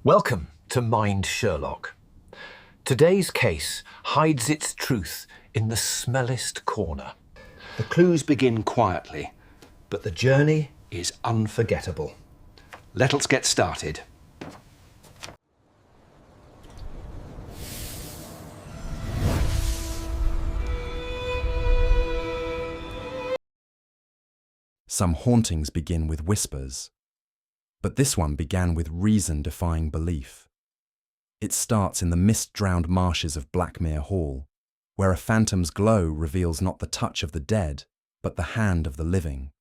Welcome to Mind Sherlock. Today's case hides its truth in the smellest corner. The clues begin quietly, but the journey is unforgettable. Let us get started. Some hauntings begin with whispers, but this one began with reason-defying belief. It starts in the mist-drowned marshes of Blackmere Hall, where a phantom's glow reveals not the touch of the dead, but the hand of the living.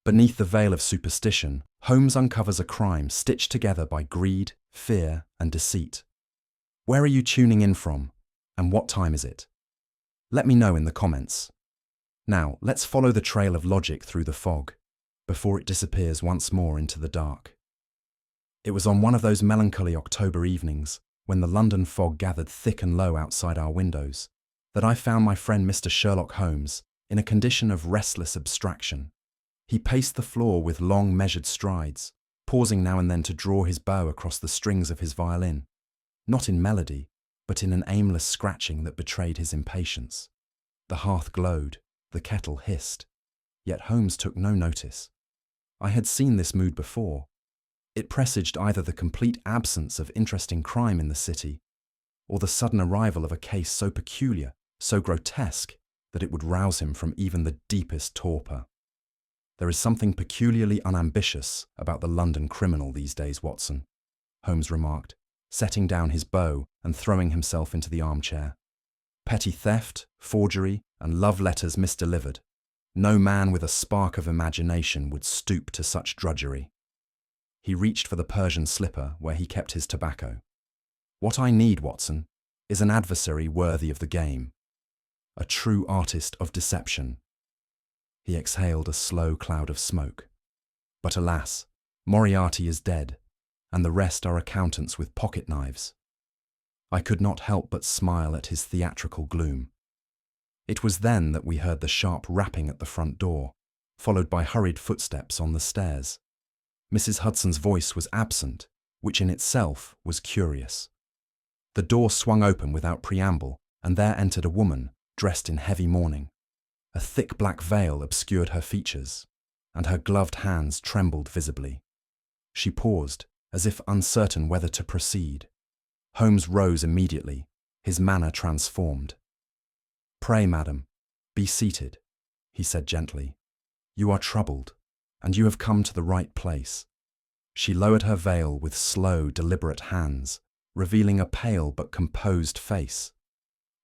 Beneath the veil of superstition, Holmes uncovers a crime stitched together by greed, fear, and deceit. Where are you tuning in from, and what time is it? Let me know in the comments. Now, let's follow the trail of logic through the fog, before it disappears once more into the dark. It was on one of those melancholy October evenings, when the London fog gathered thick and low outside our windows, that I found my friend Mr. Sherlock Holmes in a condition of restless abstraction. He paced the floor with long, measured strides, pausing now and then to draw his bow across the strings of his violin, not in melody, but in an aimless scratching that betrayed his impatience. The hearth glowed, the kettle hissed, yet Holmes took no notice. I had seen this mood before. It presaged either the complete absence of interesting crime in the city, or the sudden arrival of a case so peculiar, so grotesque, that it would rouse him from even the deepest torpor. There is something peculiarly unambitious about the London criminal these days, Watson, Holmes remarked, setting down his bow and throwing himself into the armchair. Petty theft, forgery, and love letters misdelivered. No man with a spark of imagination would stoop to such drudgery. He reached for the Persian slipper where he kept his tobacco. What I need, Watson, is an adversary worthy of the game. A true artist of deception. He exhaled a slow cloud of smoke. But alas, Moriarty is dead, and the rest are accountants with pocket knives. I could not help but smile at his theatrical gloom. It was then that we heard the sharp rapping at the front door, followed by hurried footsteps on the stairs. Mrs. Hudson's voice was absent, which in itself was curious. The door swung open without preamble, and there entered a woman, dressed in heavy mourning. A thick black veil obscured her features, and her gloved hands trembled visibly. She paused, as if uncertain whether to proceed. Holmes rose immediately, his manner transformed. "Pray, madam, be seated," he said gently. "You are troubled, and you have come to the right place." She lowered her veil with slow, deliberate hands, revealing a pale but composed face,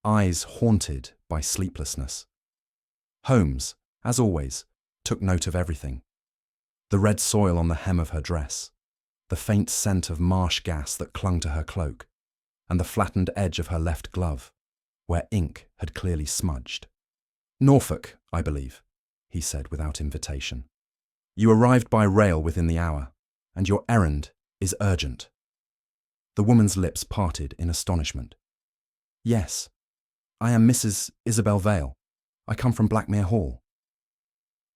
eyes haunted by sleeplessness. Holmes, as always, took note of everything. The red soil on the hem of her dress, the faint scent of marsh gas that clung to her cloak, and the flattened edge of her left glove, where ink had clearly smudged. "Norfolk, I believe," he said without invitation. "You arrived by rail within the hour, and your errand is urgent." The woman's lips parted in astonishment. "Yes, I am Mrs. Isabel Vale. I come from Blackmere Hall."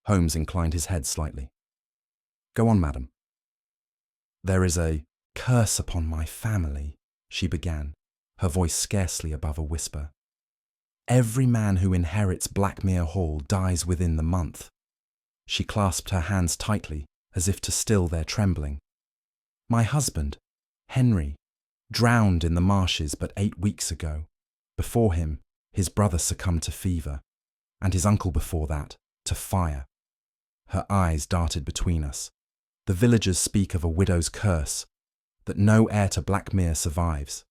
Holmes inclined his head slightly. "Go on, madam." "There is a curse upon my family," she began, her voice scarcely above a whisper. "Every man who inherits Blackmere Hall dies within the month." She clasped her hands tightly, as if to still their trembling. "My husband, Henry, drowned in the marshes but 8 weeks ago. Before him, his brother succumbed to fever, and his uncle before that, to fire." Her eyes darted between us. "The villagers speak of a widow's curse, that no heir to Blackmere survives."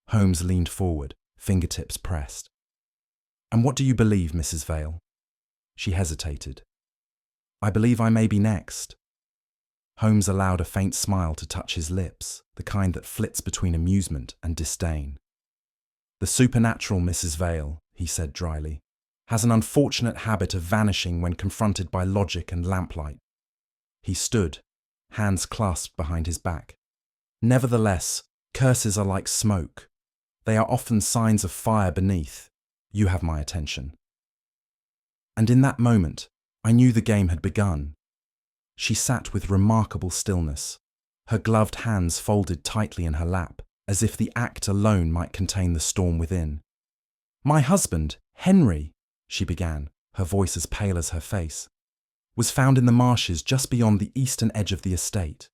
Holmes leaned forward, fingertips pressed. "And what do you believe, Mrs. Vale?" She hesitated. "I believe I may be next." Holmes allowed a faint smile to touch his lips, the kind that flits between amusement and disdain. "The supernatural, Mrs. Vale," he said dryly, "has an unfortunate habit of vanishing when confronted by logic and lamplight." He stood, hands clasped behind his back. "Nevertheless, curses are like smoke. They are often signs of fire beneath. You have my attention." And in that moment, I knew the game had begun. She sat with remarkable stillness, her gloved hands folded tightly in her lap, as if the act alone might contain the storm within. "My husband, Henry," she began, her voice as pale as her face, "was found in the marshes just beyond the eastern edge of the estate.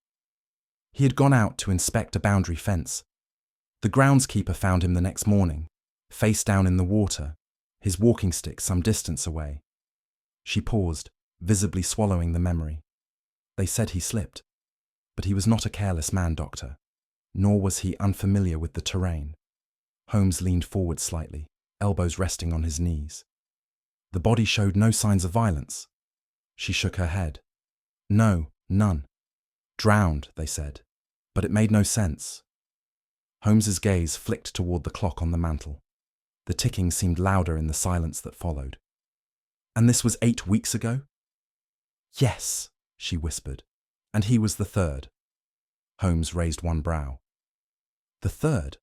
He had gone out to inspect a boundary fence. The groundskeeper found him the next morning, face down in the water, his walking stick some distance away." She paused, visibly swallowing the memory. "They said he slipped. But he was not a careless man, Doctor, nor was he unfamiliar with the terrain." Holmes leaned forward slightly, elbows resting on his knees. "The body showed no signs of violence." She shook her head. "No, none. Drowned, they said, but it made no sense." Holmes's gaze flicked toward the clock on the mantel. The ticking seemed louder in the silence that followed. "And this was 8 weeks ago?" "Yes," she whispered. "And he was the third." Holmes raised one brow. "The third?"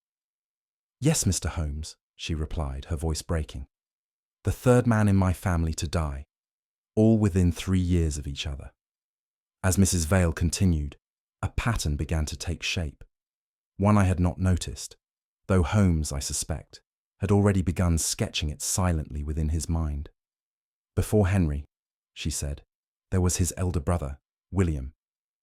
"Yes, Mr. Holmes," she replied, her voice breaking. "The third man in my family to die, all within 3 years of each other." As Mrs. Vale continued, a pattern began to take shape, one I had not noticed, though Holmes, I suspect, had already begun sketching it silently within his mind. "Before Henry," she said, "there was his elder brother, William.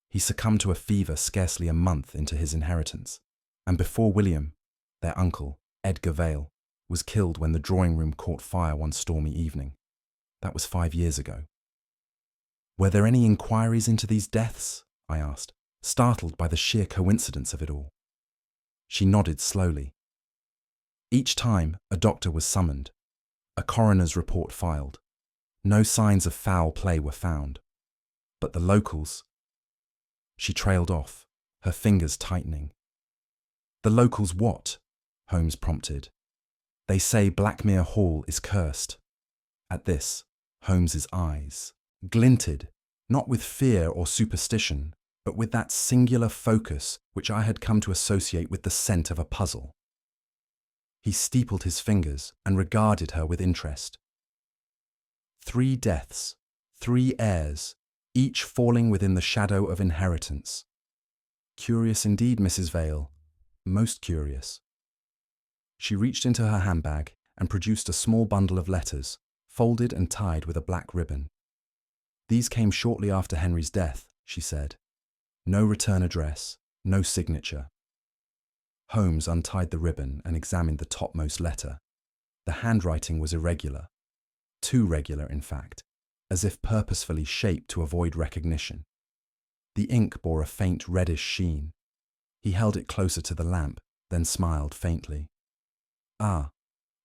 He succumbed to a fever scarcely a month into his inheritance. And before William, their uncle, Edgar Vale, was killed when the drawing-room caught fire one stormy evening. That was 5 years ago." "Were there any inquiries into these deaths?" I asked, startled by the sheer coincidence of it all. She nodded slowly. "Each time, a doctor was summoned, a coroner's report filed. No signs of foul play were found. But the locals—" She trailed off, her fingers tightening. "The locals what?" Holmes prompted. "They say Blackmere Hall is cursed." At this, Holmes's eyes glinted, not with fear or superstition, but with that singular focus which I had come to associate with the scent of a puzzle. He steepled his fingers and regarded her with interest. 3 deaths, 3 heirs, each falling within the shadow of inheritance. Curious indeed, Mrs. Vale, most curious." She reached into her handbag and produced a small bundle of letters, folded and tied with a black ribbon. "These came shortly after Henry's death," she said. "No return address, no signature." Holmes untied the ribbon and examined the topmost letter. The handwriting was irregular, too regular in fact, as if purposefully shaped to avoid recognition. The ink bore a faint reddish sheen. He held it closer to the lamp, then smiled faintly. "Ah,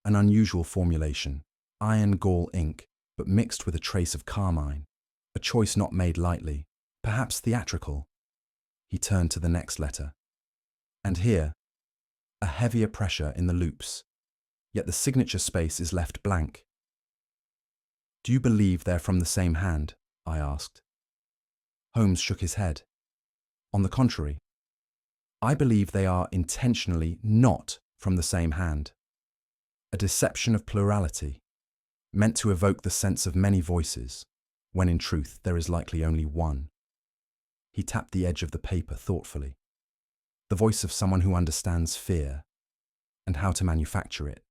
an unusual formulation. Iron gall ink, but mixed with a trace of carmine. A choice not made lightly, perhaps theatrical." He turned to the next letter. "And here, a heavier pressure in the loops, yet the signature space is left blank." "Do you believe they're from the same hand?" I asked. Holmes shook his head. "On the contrary, I believe they are intentionally not from the same hand. A deception of plurality, meant to evoke the sense of many voices, when in truth there is likely only one." He tapped the edge of the paper thoughtfully. "The voice of someone who understands fear, and how to manufacture it."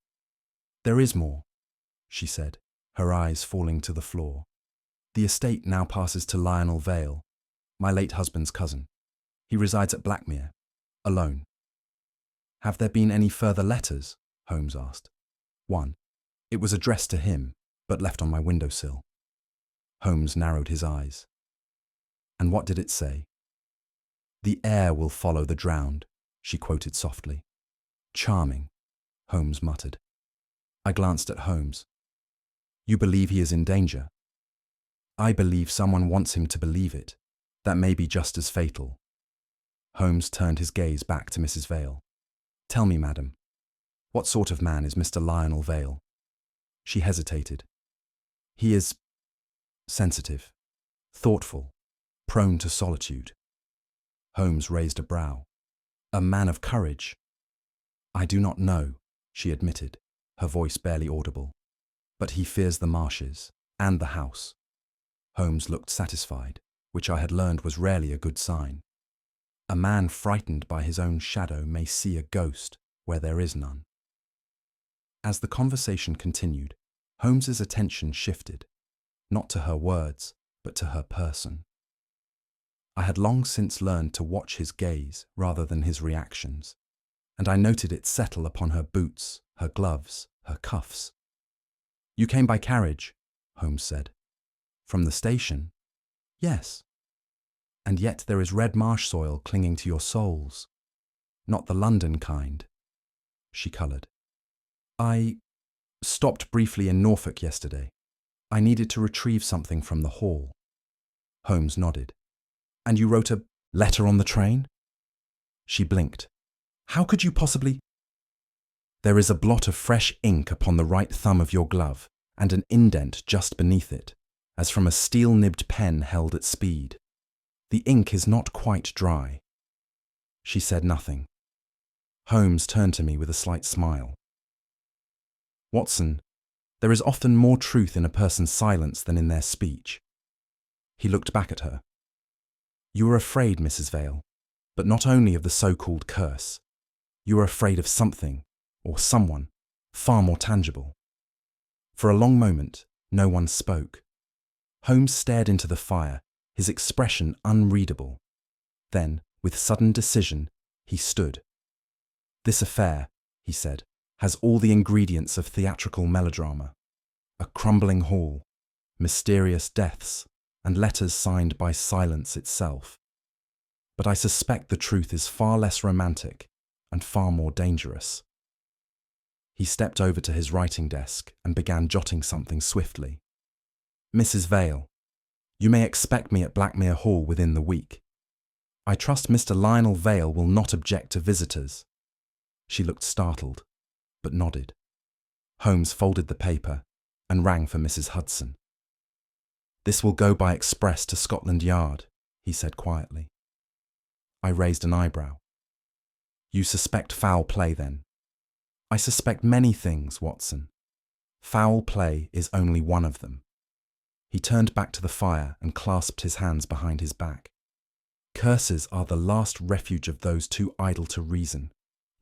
"There is more," she said, her eyes falling to the floor. "The estate now passes to Lionel Vale, my late husband's cousin. He resides at Blackmere, alone." "Have there been any further letters?" Holmes asked. "One. It was addressed to him, but left on my windowsill." Holmes narrowed his eyes. "And what did it say?" "The heir will follow the drowned," she quoted softly. "Charming," Holmes muttered. I glanced at Holmes. "You believe he is in danger?" "I believe someone wants him to believe it. That may be just as fatal." Holmes turned his gaze back to Mrs. Vale. "Tell me, madam, what sort of man is Mr. Lionel Vale?" She hesitated. "He is sensitive, thoughtful, prone to solitude." Holmes raised a brow. "A man of courage?" "I do not know," she admitted, her voice barely audible. "But he fears the marshes and the house." Holmes looked satisfied, which I had learned was rarely a good sign. A man frightened by his own shadow may see a ghost where there is none. As the conversation continued, Holmes's attention shifted, not to her words, but to her person. I had long since learned to watch his gaze rather than his reactions, and I noted it settle upon her boots, her gloves, her cuffs. "You came by carriage," Holmes said. "From the station?" "Yes." "And yet there is red marsh soil clinging to your soles. Not the London kind." She coloured. "I stopped briefly in Norfolk yesterday. I needed to retrieve something from the hall." Holmes nodded. "And you wrote a letter on the train?" She blinked. "How could you possibly—" "There is a blot of fresh ink upon the right thumb of your glove, and an indent just beneath it, as from a steel-nibbed pen held at speed. The ink is not quite dry." She said nothing. Holmes turned to me with a slight smile. "Watson, there is often more truth in a person's silence than in their speech." He looked back at her. "You are afraid, Mrs. Vale, but not only of the so-called curse. You are afraid of something, or someone, far more tangible." For a long moment, no one spoke. Holmes stared into the fire, his expression unreadable. Then, with sudden decision, he stood. "This affair," he said, "has all the ingredients of theatrical melodrama. A crumbling hall, mysterious deaths, and letters signed by silence itself. But I suspect the truth is far less romantic and far more dangerous." He stepped over to his writing desk and began jotting something swiftly. "Mrs. Vale, you may expect me at Blackmere Hall within the week. I trust Mr. Lionel Vale will not object to visitors." She looked startled, but nodded. Holmes folded the paper and rang for Mrs. Hudson. "This will go by express to Scotland Yard," he said quietly. I raised an eyebrow. "You suspect foul play, then?" "I suspect many things, Watson. Foul play is only one of them." He turned back to the fire and clasped his hands behind his back. "Curses are the last refuge of those too idle to reason.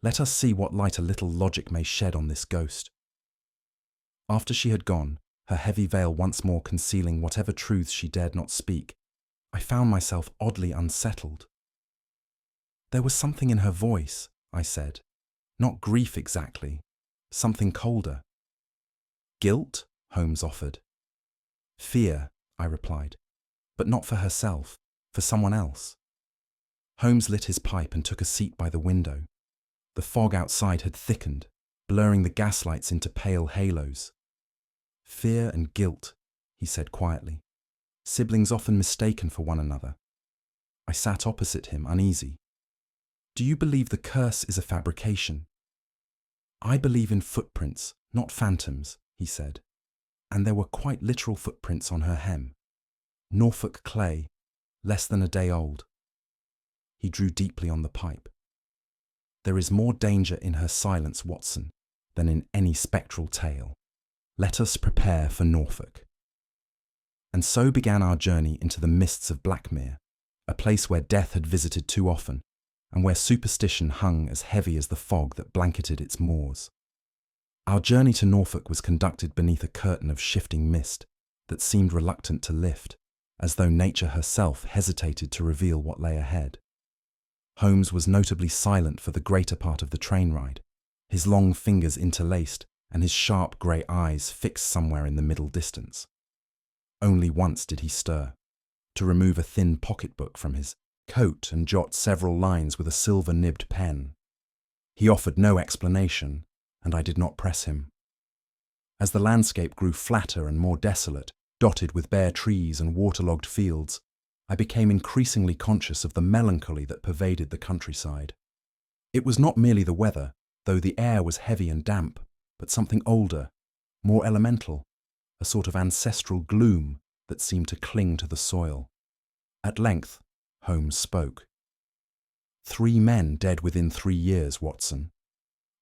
Let us see what light a little logic may shed on this ghost." After she had gone, her heavy veil once more concealing whatever truths she dared not speak, I found myself oddly unsettled. "There was something in her voice," I said. "Not grief exactly. Something colder." "Guilt?" Holmes offered. "Fear," I replied, "but not for herself, for someone else." Holmes lit his pipe and took a seat by the window. The fog outside had thickened, blurring the gaslights into pale halos. "Fear and guilt," he said quietly. "Siblings often mistaken for one another." I sat opposite him, uneasy. "Do you believe the curse is a fabrication?" "I believe in footprints, not phantoms," he said. And there were quite literal footprints on her hem. Norfolk clay, less than a day old. He drew deeply on the pipe. "There is more danger in her silence, Watson, than in any spectral tale. Let us prepare for Norfolk." And so began our journey into the mists of Blackmere, a place where death had visited too often, and where superstition hung as heavy as the fog that blanketed its moors. Our journey to Norfolk was conducted beneath a curtain of shifting mist that seemed reluctant to lift, as though nature herself hesitated to reveal what lay ahead. Holmes was notably silent for the greater part of the train ride, his long fingers interlaced and his sharp grey eyes fixed somewhere in the middle distance. Only once did he stir, to remove a thin pocketbook from his coat and jot several lines with a silver-nibbed pen. He offered no explanation, and I did not press him. As the landscape grew flatter and more desolate, dotted with bare trees and waterlogged fields, I became increasingly conscious of the melancholy that pervaded the countryside. It was not merely the weather, though the air was heavy and damp, but something older, more elemental, a sort of ancestral gloom that seemed to cling to the soil. At length, Holmes spoke. 3 men dead within 3 years, Watson,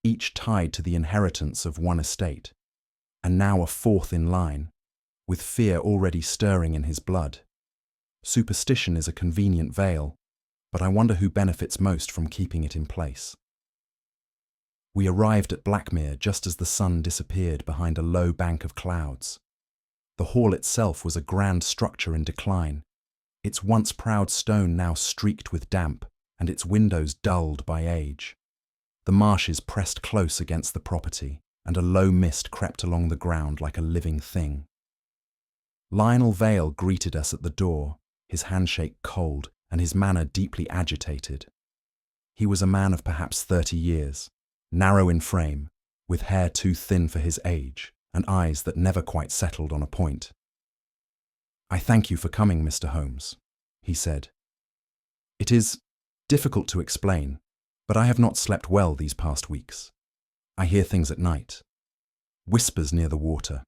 each tied to the inheritance of one estate, and now a 4th in line, with fear already stirring in his blood. Superstition is a convenient veil, but I wonder who benefits most from keeping it in place. We arrived at Blackmere just as the sun disappeared behind a low bank of clouds. The hall itself was a grand structure in decline, its once proud stone now streaked with damp, and its windows dulled by age. The marshes pressed close against the property, and a low mist crept along the ground like a living thing. Lionel Vale greeted us at the door, his handshake cold and his manner deeply agitated. He was a man of perhaps 30 years, narrow in frame, with hair too thin for his age, and eyes that never quite settled on a point. "I thank you for coming, Mr. Holmes," he said. "It is difficult to explain, but I have not slept well these past weeks. I hear things at night, whispers near the water."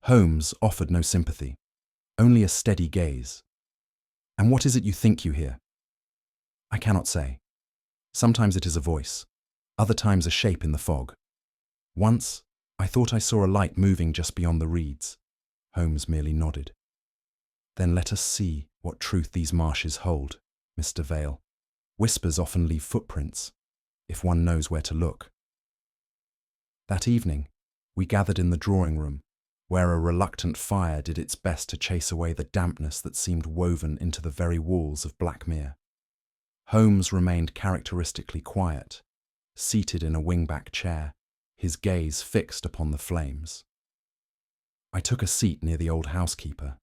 Holmes offered no sympathy, only a steady gaze. "And what is it you think you hear?" "I cannot say. Sometimes it is a voice, other times a shape in the fog. Once, I thought I saw a light moving just beyond the reeds." Holmes merely nodded. "Then let us see what truth these marshes hold, Mr. Vale. Whispers often leave footprints, if one knows where to look." That evening, we gathered in the drawing room, where a reluctant fire did its best to chase away the dampness that seemed woven into the very walls of Blackmere. Holmes remained characteristically quiet, seated in a wing-back chair, his gaze fixed upon the flames. I took a seat near the old housekeeper,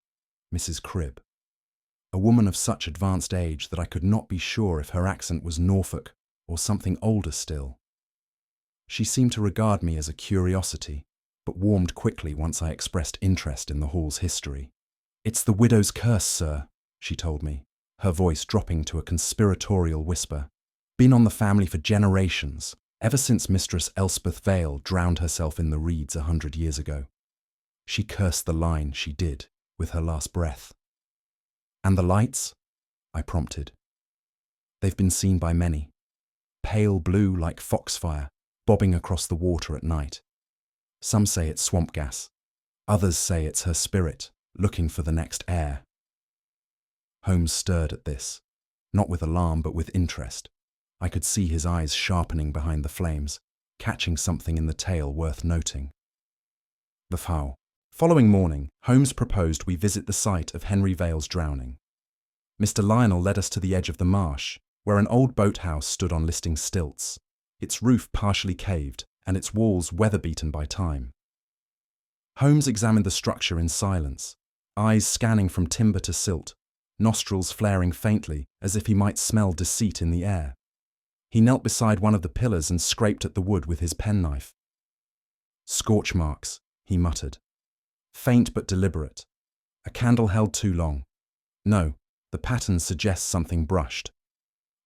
Mrs. Cribb, a woman of such advanced age that I could not be sure if her accent was Norfolk or something older still. She seemed to regard me as a curiosity, but warmed quickly once I expressed interest in the hall's history. "It's the widow's curse, sir," she told me, her voice dropping to a conspiratorial whisper. "Been on the family for generations, ever since Mistress Elspeth Vale drowned herself in the reeds 100 years ago. She cursed the line, she did, with her last breath." "And the lights?" I prompted. "They've been seen by many. Pale blue like foxfire, bobbing across the water at night. Some say it's swamp gas. Others say it's her spirit, looking for the next heir." Holmes stirred at this, not with alarm but with interest. I could see his eyes sharpening behind the flames, catching something in the tale worth noting. The fowl. Following morning, Holmes proposed we visit the site of Henry Vale's drowning. Mr. Lionel led us to the edge of the marsh, where an old boathouse stood on listing stilts, its roof partially caved and its walls weather-beaten by time. Holmes examined the structure in silence, eyes scanning from timber to silt, nostrils flaring faintly as if he might smell deceit in the air. He knelt beside one of the pillars and scraped at the wood with his penknife. "Scorch marks," he muttered. "Faint but deliberate. A candle held too long. No, the pattern suggests something brushed."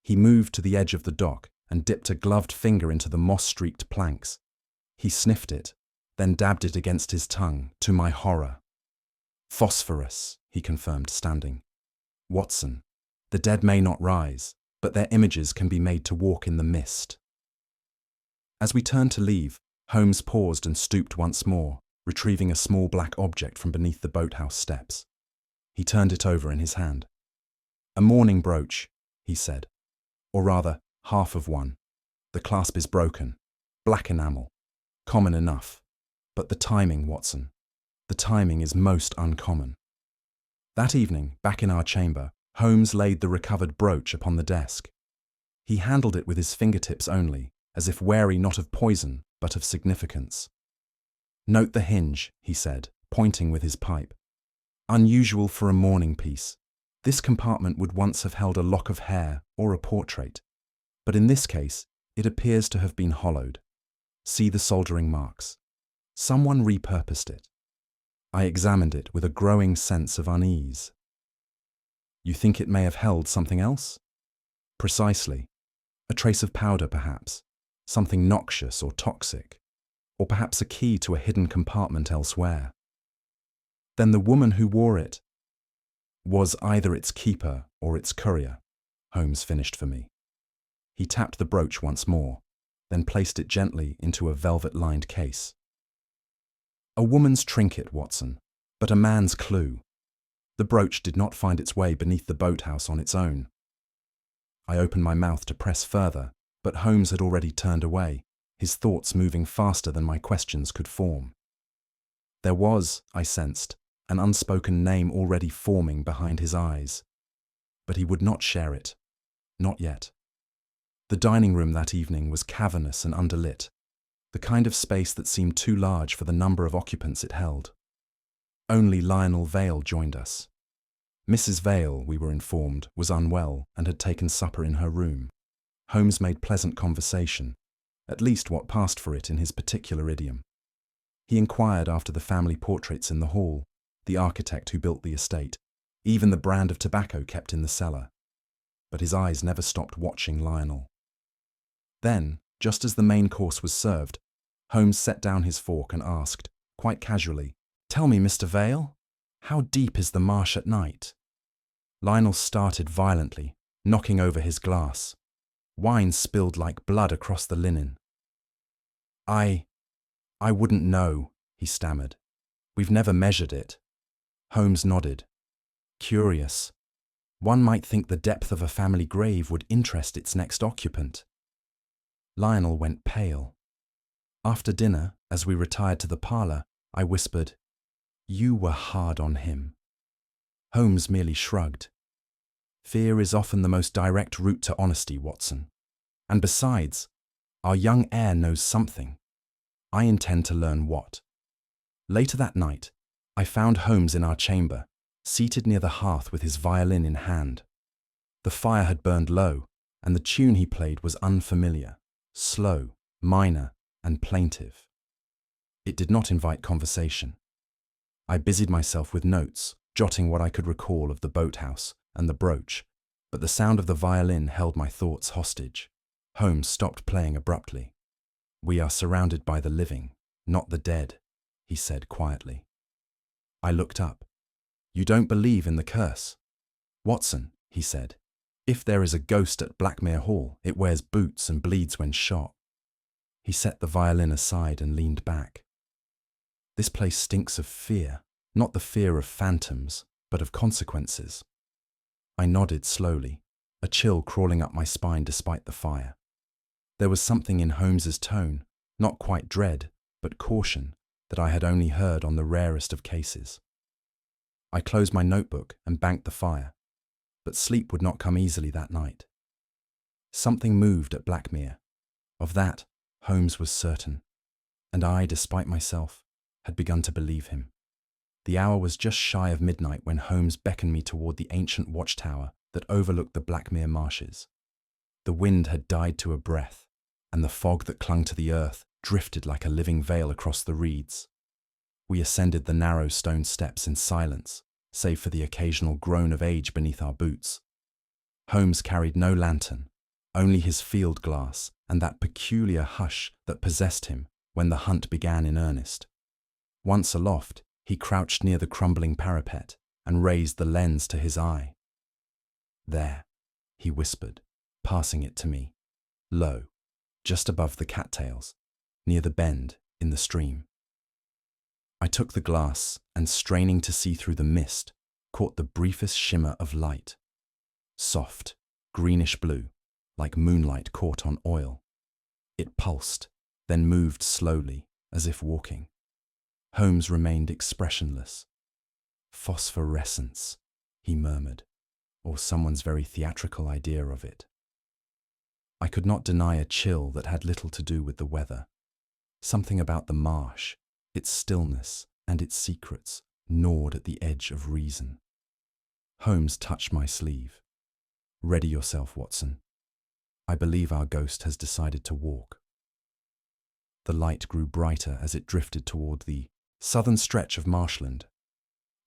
He moved to the edge of the dock and dipped a gloved finger into the moss-streaked planks. He sniffed it, then dabbed it against his tongue, to my horror. "Phosphorus," he confirmed, standing. "Watson, the dead may not rise, but their images can be made to walk in the mist." As we turned to leave, Holmes paused and stooped once more, retrieving a small black object from beneath the boathouse steps. He turned it over in his hand. "A mourning brooch," he said. "Or rather, half of one. The clasp is broken. Black enamel. Common enough. But the timing, Watson. The timing is most uncommon." That evening, back in our chamber, Holmes laid the recovered brooch upon the desk. He handled it with his fingertips only, as if wary not of poison, but of significance. "Note the hinge," he said, pointing with his pipe. "Unusual for a mourning piece. This compartment would once have held a lock of hair or a portrait, but in this case, it appears to have been hollowed. See the soldering marks. Someone repurposed it." I examined it with a growing sense of unease. "You think it may have held something else?" "Precisely. A trace of powder, perhaps. Something noxious or toxic. Or perhaps a key to a hidden compartment elsewhere." "Then the woman who wore it was either its keeper or its courier," Holmes finished for me. He tapped the brooch once more, then placed it gently into a velvet-lined case. "A woman's trinket, Watson, but a man's clue. The brooch did not find its way beneath the boathouse on its own." I opened my mouth to press further, but Holmes had already turned away, his thoughts moving faster than my questions could form. There was, I sensed, an unspoken name already forming behind his eyes. But he would not share it. Not yet. The dining room that evening was cavernous and underlit, the kind of space that seemed too large for the number of occupants it held. Only Lionel Vale joined us. Mrs. Vale, we were informed, was unwell and had taken supper in her room. Holmes made pleasant conversation, at least what passed for it in his particular idiom. He inquired after the family portraits in the hall, the architect who built the estate, even the brand of tobacco kept in the cellar. But his eyes never stopped watching Lionel. Then, just as the main course was served, Holmes set down his fork and asked, quite casually, "Tell me, Mr. Vale, how deep is the marsh at night?" Lionel started violently, knocking over his glass. Wine spilled like blood across the linen. I wouldn't know," he stammered. "We've never measured it." Holmes nodded. "Curious. One might think the depth of a family grave would interest its next occupant." Lionel went pale. After dinner, as we retired to the parlour, I whispered, "You were hard on him." Holmes merely shrugged. "Fear is often the most direct route to honesty, Watson. And besides, our young heir knows something. I intend to learn what." Later that night, I found Holmes in our chamber, seated near the hearth with his violin in hand. The fire had burned low, and the tune he played was unfamiliar, slow, minor, and plaintive. It did not invite conversation. I busied myself with notes, jotting what I could recall of the boathouse and the brooch, but the sound of the violin held my thoughts hostage. Holmes stopped playing abruptly. "We are surrounded by the living, not the dead," he said quietly. I looked up. "You don't believe in the curse?" "Watson," he said, "if there is a ghost at Blackmere Hall, it wears boots and bleeds when shot." He set the violin aside and leaned back. "This place stinks of fear, not the fear of phantoms, but of consequences." I nodded slowly, a chill crawling up my spine despite the fire. There was something in Holmes's tone, not quite dread, but caution, that I had only heard on the rarest of cases. I closed my notebook and banked the fire, but sleep would not come easily that night. Something moved at Blackmere. Of that, Holmes was certain, and I, despite myself, had begun to believe him. The hour was just shy of midnight when Holmes beckoned me toward the ancient watchtower that overlooked the Blackmere marshes. The wind had died to a breath, and the fog that clung to the earth drifted like a living veil across the reeds. We ascended the narrow stone steps in silence, save for the occasional groan of age beneath our boots. Holmes carried no lantern, only his field glass and that peculiar hush that possessed him when the hunt began in earnest. Once aloft, he crouched near the crumbling parapet and raised the lens to his eye. "There," he whispered, passing it to me, low, just above the cattails, near the bend in the stream. I took the glass and, straining to see through the mist, caught the briefest shimmer of light. Soft, greenish blue, like moonlight caught on oil. It pulsed, then moved slowly, as if walking. Holmes remained expressionless. "Phosphorescence," he murmured, or someone's very theatrical idea of it. I could not deny a chill that had little to do with the weather. Something about the marsh, its stillness and its secrets, gnawed at the edge of reason. Holmes touched my sleeve. "Ready yourself, Watson. I believe our ghost has decided to walk." The light grew brighter as it drifted toward the southern stretch of marshland.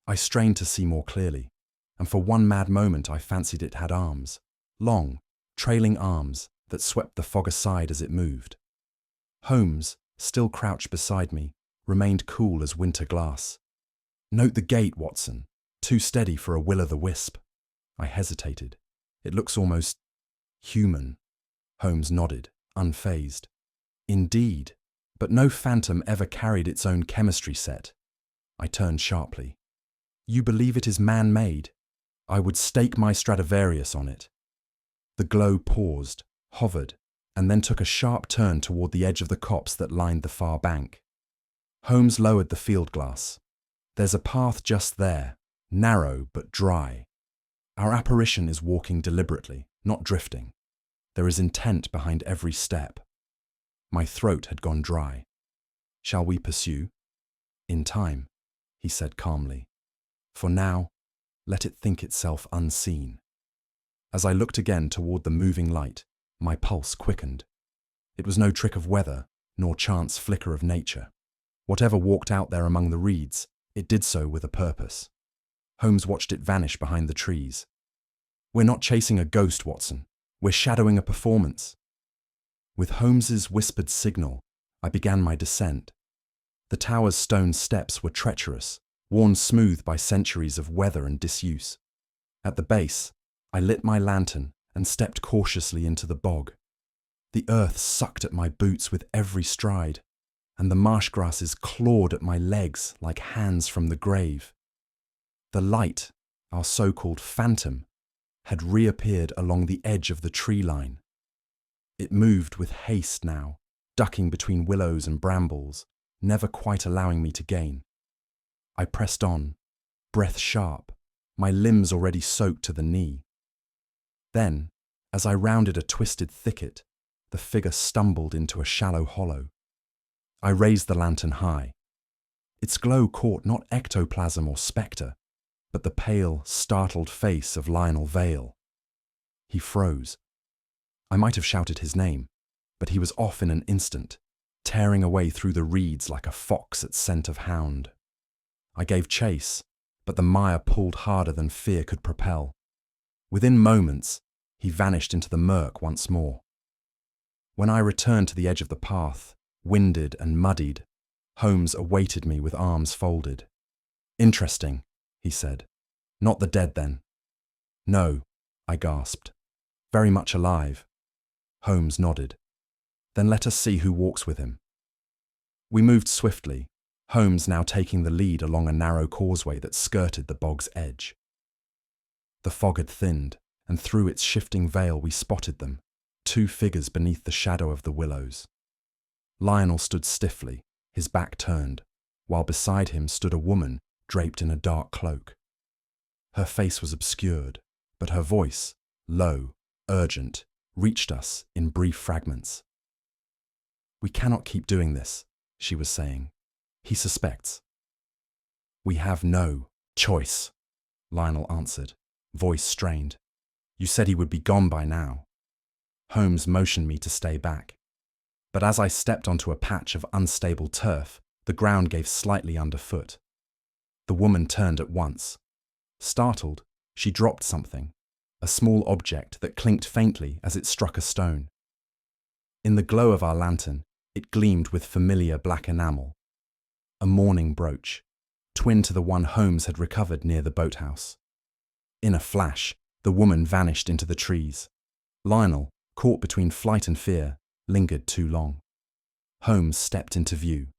I strained to see more clearly, and for one mad moment I fancied it had arms, long, trailing arms that swept the fog aside as it moved. Holmes, still crouched beside me, remained cool as winter glass. "Note the gait, Watson. Too steady for a will-o'-the-wisp." I hesitated. "It looks almost human." Holmes nodded, unfazed. "Indeed, but no phantom ever carried its own chemistry set." I turned sharply. "You believe it is man-made? I would stake my Stradivarius on it." The glow paused, hovered, and then took a sharp turn toward the edge of the copse that lined the far bank. Holmes lowered the field glass. There's a path just there, narrow but dry. Our apparition is walking deliberately, not drifting. There is intent behind every step. My throat had gone dry. Shall we pursue? In time, he said calmly. For now, let it think itself unseen. As I looked again toward the moving light, my pulse quickened. It was no trick of weather, nor chance flicker of nature. Whatever walked out there among the reeds, it did so with a purpose. Holmes watched it vanish behind the trees. We're not chasing a ghost, Watson. We're shadowing a performance. With Holmes's whispered signal, I began my descent. The tower's stone steps were treacherous, worn smooth by centuries of weather and disuse. At the base, I lit my lantern and stepped cautiously into the bog. The earth sucked at my boots with every stride, and the marsh grasses clawed at my legs like hands from the grave. The light, our so-called phantom, had reappeared along the edge of the tree line. It moved with haste now, ducking between willows and brambles, never quite allowing me to gain. I pressed on, breath sharp, my limbs already soaked to the knee. Then, as I rounded a twisted thicket, the figure stumbled into a shallow hollow. I raised the lantern high. Its glow caught not ectoplasm or spectre, but the pale, startled face of Lionel Vale. He froze. I might have shouted his name, but he was off in an instant, tearing away through the reeds like a fox at scent of hound. I gave chase, but the mire pulled harder than fear could propel. Within moments, he vanished into the murk once more. When I returned to the edge of the path, winded and muddied, Holmes awaited me with arms folded. "Interesting," he said. "Not the dead, then?" "No," I gasped. "Very much alive." Holmes nodded. "Then let us see who walks with him." We moved swiftly, Holmes now taking the lead along a narrow causeway that skirted the bog's edge. The fog had thinned, and through its shifting veil we spotted them, two figures beneath the shadow of the willows. Lionel stood stiffly, his back turned, while beside him stood a woman draped in a dark cloak. Her face was obscured, but her voice, low, urgent, reached us in brief fragments. "We cannot keep doing this," she was saying. "He suspects." "We have no choice," Lionel answered, voice strained. "You said he would be gone by now." Holmes motioned me to stay back. But as I stepped onto a patch of unstable turf, the ground gave slightly underfoot. The woman turned at once. Startled, she dropped something, a small object that clinked faintly as it struck a stone. In the glow of our lantern, it gleamed with familiar black enamel. A mourning brooch, twin to the one Holmes had recovered near the boathouse. In a flash, the woman vanished into the trees. Lionel, caught between flight and fear, lingered too long. Holmes stepped into view.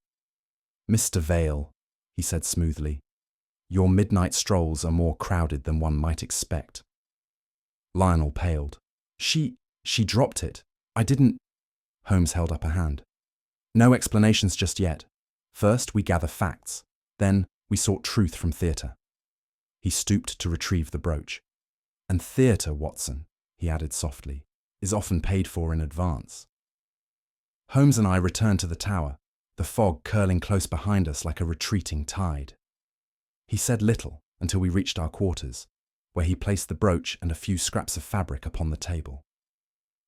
"Mr. Vale," he said smoothly, "your midnight strolls are more crowded than one might expect." Lionel paled. She dropped it. I didn't..." Holmes held up a hand. "No explanations just yet. First, we gather facts. Then, we sought truth from theatre." He stooped to retrieve the brooch. "And theatre, Watson," he added softly, "is often paid for in advance." Holmes and I returned to the tower, the fog curling close behind us like a retreating tide. He said little until we reached our quarters, where he placed the brooch and a few scraps of fabric upon the table.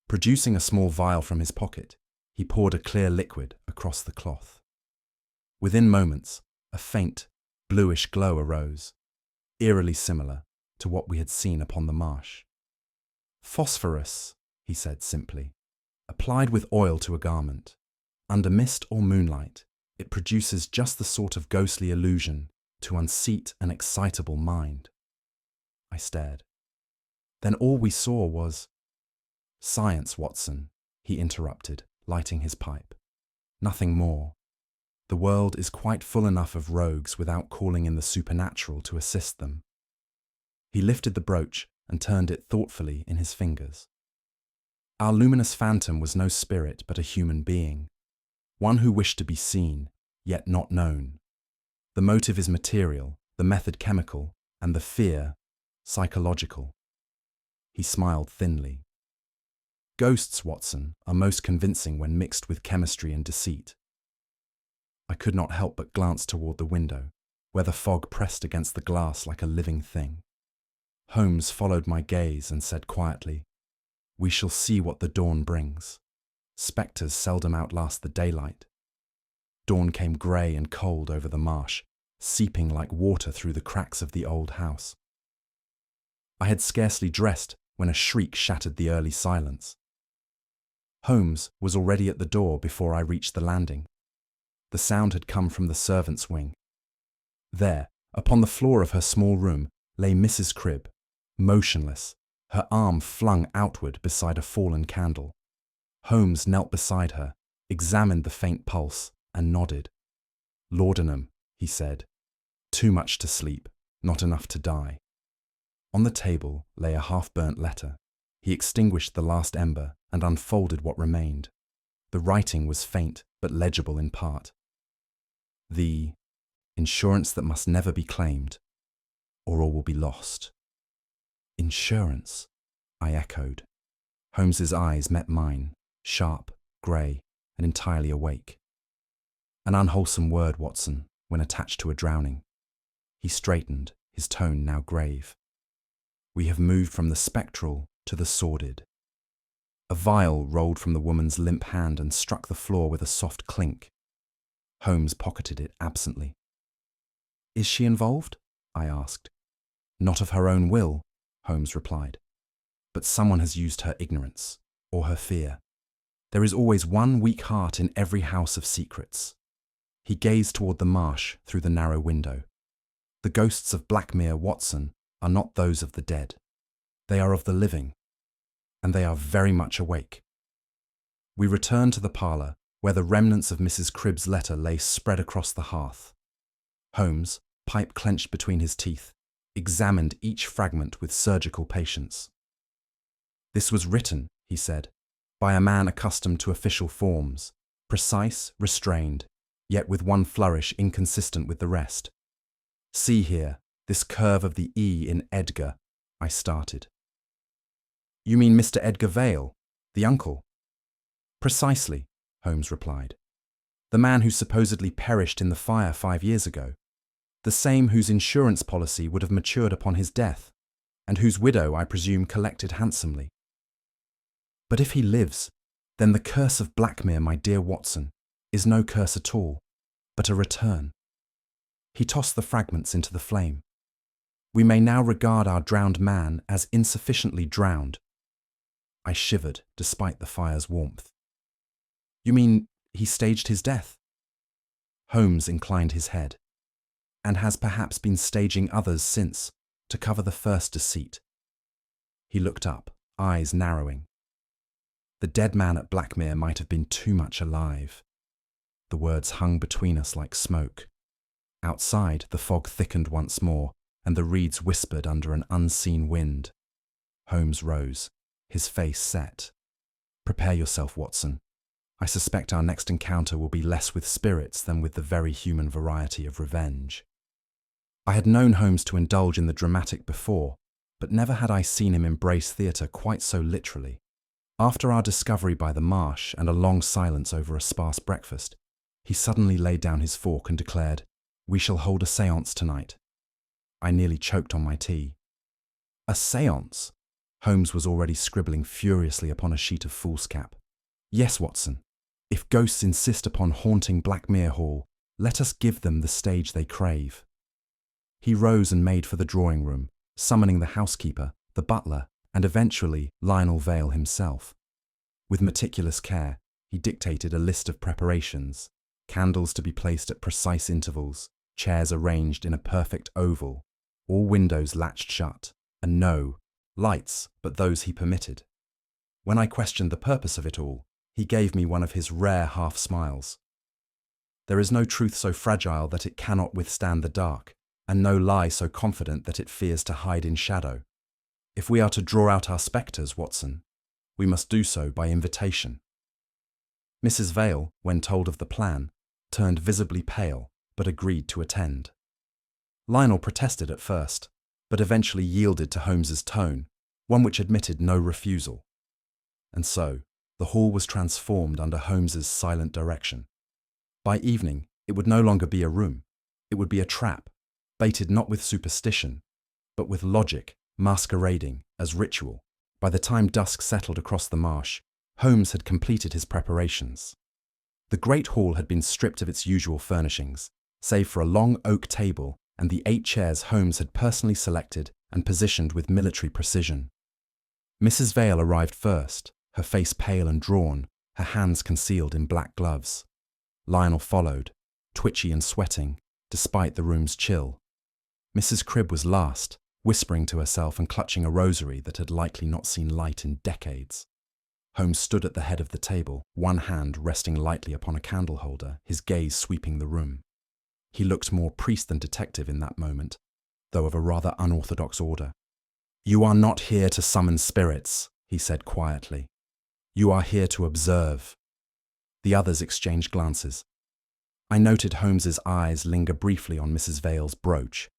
Producing a small vial from his pocket, he poured a clear liquid across the cloth. Within moments, a faint, bluish glow arose, eerily similar to what we had seen upon the marsh. "Phosphorus," he said simply. "Applied with oil to a garment, under mist or moonlight, it produces just the sort of ghostly illusion to unseat an excitable mind." I stared. "Then all we saw was—" "Science, Watson," he interrupted, lighting his pipe. "Nothing more. The world is quite full enough of rogues without calling in the supernatural to assist them." He lifted the brooch and turned it thoughtfully in his fingers. Our luminous phantom was no spirit but a human being, one who wished to be seen, yet not known. The motive is material, the method chemical, and the fear psychological. He smiled thinly. Ghosts, Watson, are most convincing when mixed with chemistry and deceit. I could not help but glance toward the window, where the fog pressed against the glass like a living thing. Holmes followed my gaze and said quietly, "We shall see what the dawn brings. Spectres seldom outlast the daylight." Dawn came grey and cold over the marsh, seeping like water through the cracks of the old house. I had scarcely dressed when a shriek shattered the early silence. Holmes was already at the door before I reached the landing. The sound had come from the servants' wing. There, upon the floor of her small room, lay Mrs. Cribb, motionless, her arm flung outward beside a fallen candle. Holmes knelt beside her, examined the faint pulse, and nodded. "Laudanum," he said. "Too much to sleep, not enough to die." On the table lay a half-burnt letter. He extinguished the last ember and unfolded what remained. The writing was faint but legible in part. "The insurance that must never be claimed, or all will be lost." "Insurance," I echoed. Holmes's eyes met mine, sharp, grey, and entirely awake. "An unwholesome word, Watson, when attached to a drowning." He straightened, his tone now grave. "We have moved from the spectral to the sordid." A vial rolled from the woman's limp hand and struck the floor with a soft clink. Holmes pocketed it absently. "Is she involved?" I asked. "Not of her own will," Holmes replied. "But someone has used her ignorance, or her fear. There is always one weak heart in every house of secrets." He gazed toward the marsh through the narrow window. "The ghosts of Blackmere, Watson, are not those of the dead. They are of the living, and they are very much awake." We returned to the parlour, where the remnants of Mrs. Cribb's letter lay spread across the hearth. Holmes, pipe clenched between his teeth, examined each fragment with surgical patience. "This was written," he said, "by a man accustomed to official forms, precise, restrained, yet with one flourish inconsistent with the rest. See here, this curve of the E in Edgar," I started. "You mean Mr. Edgar Vale, the uncle?" "Precisely," Holmes replied. "The man who supposedly perished in the fire 5 years ago. The same whose insurance policy would have matured upon his death, and whose widow, I presume, collected handsomely. But if he lives, then the curse of Blackmere, my dear Watson, is no curse at all, but a return." He tossed the fragments into the flame. "We may now regard our drowned man as insufficiently drowned." I shivered, despite the fire's warmth. "You mean he staged his death?" Holmes inclined his head. "And has perhaps been staging others since, to cover the first deceit." He looked up, eyes narrowing. "The dead man at Blackmere might have been too much alive." The words hung between us like smoke. Outside, the fog thickened once more, and the reeds whispered under an unseen wind. Holmes rose, his face set. "Prepare yourself, Watson. I suspect our next encounter will be less with spirits than with the very human variety of revenge." I had known Holmes to indulge in the dramatic before, but never had I seen him embrace theatre quite so literally. After our discovery by the marsh and a long silence over a sparse breakfast, he suddenly laid down his fork and declared, "We shall hold a séance tonight." I nearly choked on my tea. "A séance?" Holmes was already scribbling furiously upon a sheet of foolscap. "Yes, Watson. If ghosts insist upon haunting Blackmere Hall, let us give them the stage they crave." He rose and made for the drawing-room, summoning the housekeeper, the butler, and eventually Lionel Vale himself. With meticulous care, he dictated a list of preparations: candles to be placed at precise intervals, chairs arranged in a perfect oval, all windows latched shut, and no lights but those he permitted. When I questioned the purpose of it all, he gave me one of his rare half-smiles. "There is no truth so fragile that it cannot withstand the dark, and no lie so confident that it fears to hide in shadow. If we are to draw out our spectres, Watson, We must do so by invitation. Mrs. Vale, when told of the plan, turned visibly pale, but agreed to attend. Lionel protested at first, but eventually yielded to Holmes's tone, one which admitted no refusal. And so, the hall was transformed under Holmes's silent direction. By evening, it would no longer be a room. It would be a trap, baited not with superstition, but with logic, masquerading as ritual. By the time dusk settled across the marsh, Holmes had completed his preparations. The great hall had been stripped of its usual furnishings, save for a long oak table and the 8 chairs Holmes had personally selected and positioned with military precision. Mrs. Vale arrived first, her face pale and drawn, her hands concealed in black gloves. Lionel followed, twitchy and sweating, despite the room's chill. Mrs. Cribb was last, whispering to herself and clutching a rosary that had likely not seen light in decades. Holmes stood at the head of the table, one hand resting lightly upon a candle holder, his gaze sweeping the room. He looked more priest than detective in that moment, though of a rather unorthodox order. "You are not here to summon spirits," he said quietly. "You are here to observe." The others exchanged glances. I noted Holmes's eyes linger briefly on Mrs. Vale's brooch,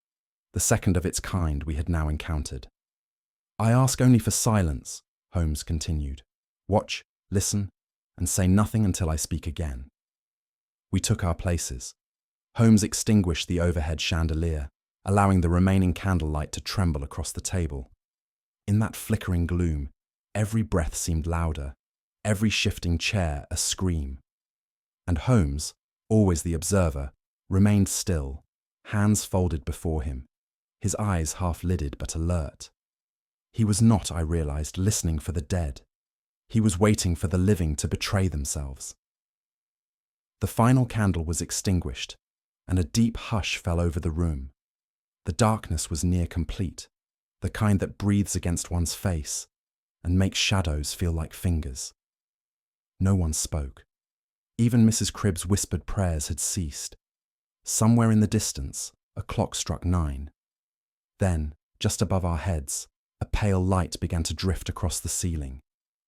the second of its kind we had now encountered. "I ask only for silence," Holmes continued. "Watch, listen, and say nothing until I speak again." We took our places. Holmes extinguished the overhead chandelier, allowing the remaining candlelight to tremble across the table. In that flickering gloom, every breath seemed louder, every shifting chair a scream. And Holmes, always the observer, remained still, hands folded before him, his eyes half-lidded but alert. He was not, I realized, listening for the dead. He was waiting for the living to betray themselves. The final candle was extinguished, and a deep hush fell over the room. The darkness was near complete, the kind that breathes against one's face and makes shadows feel like fingers. No one spoke. Even Mrs. Cribb's whispered prayers had ceased. Somewhere in the distance, a clock struck 9. Then, just above our heads, a pale light began to drift across the ceiling.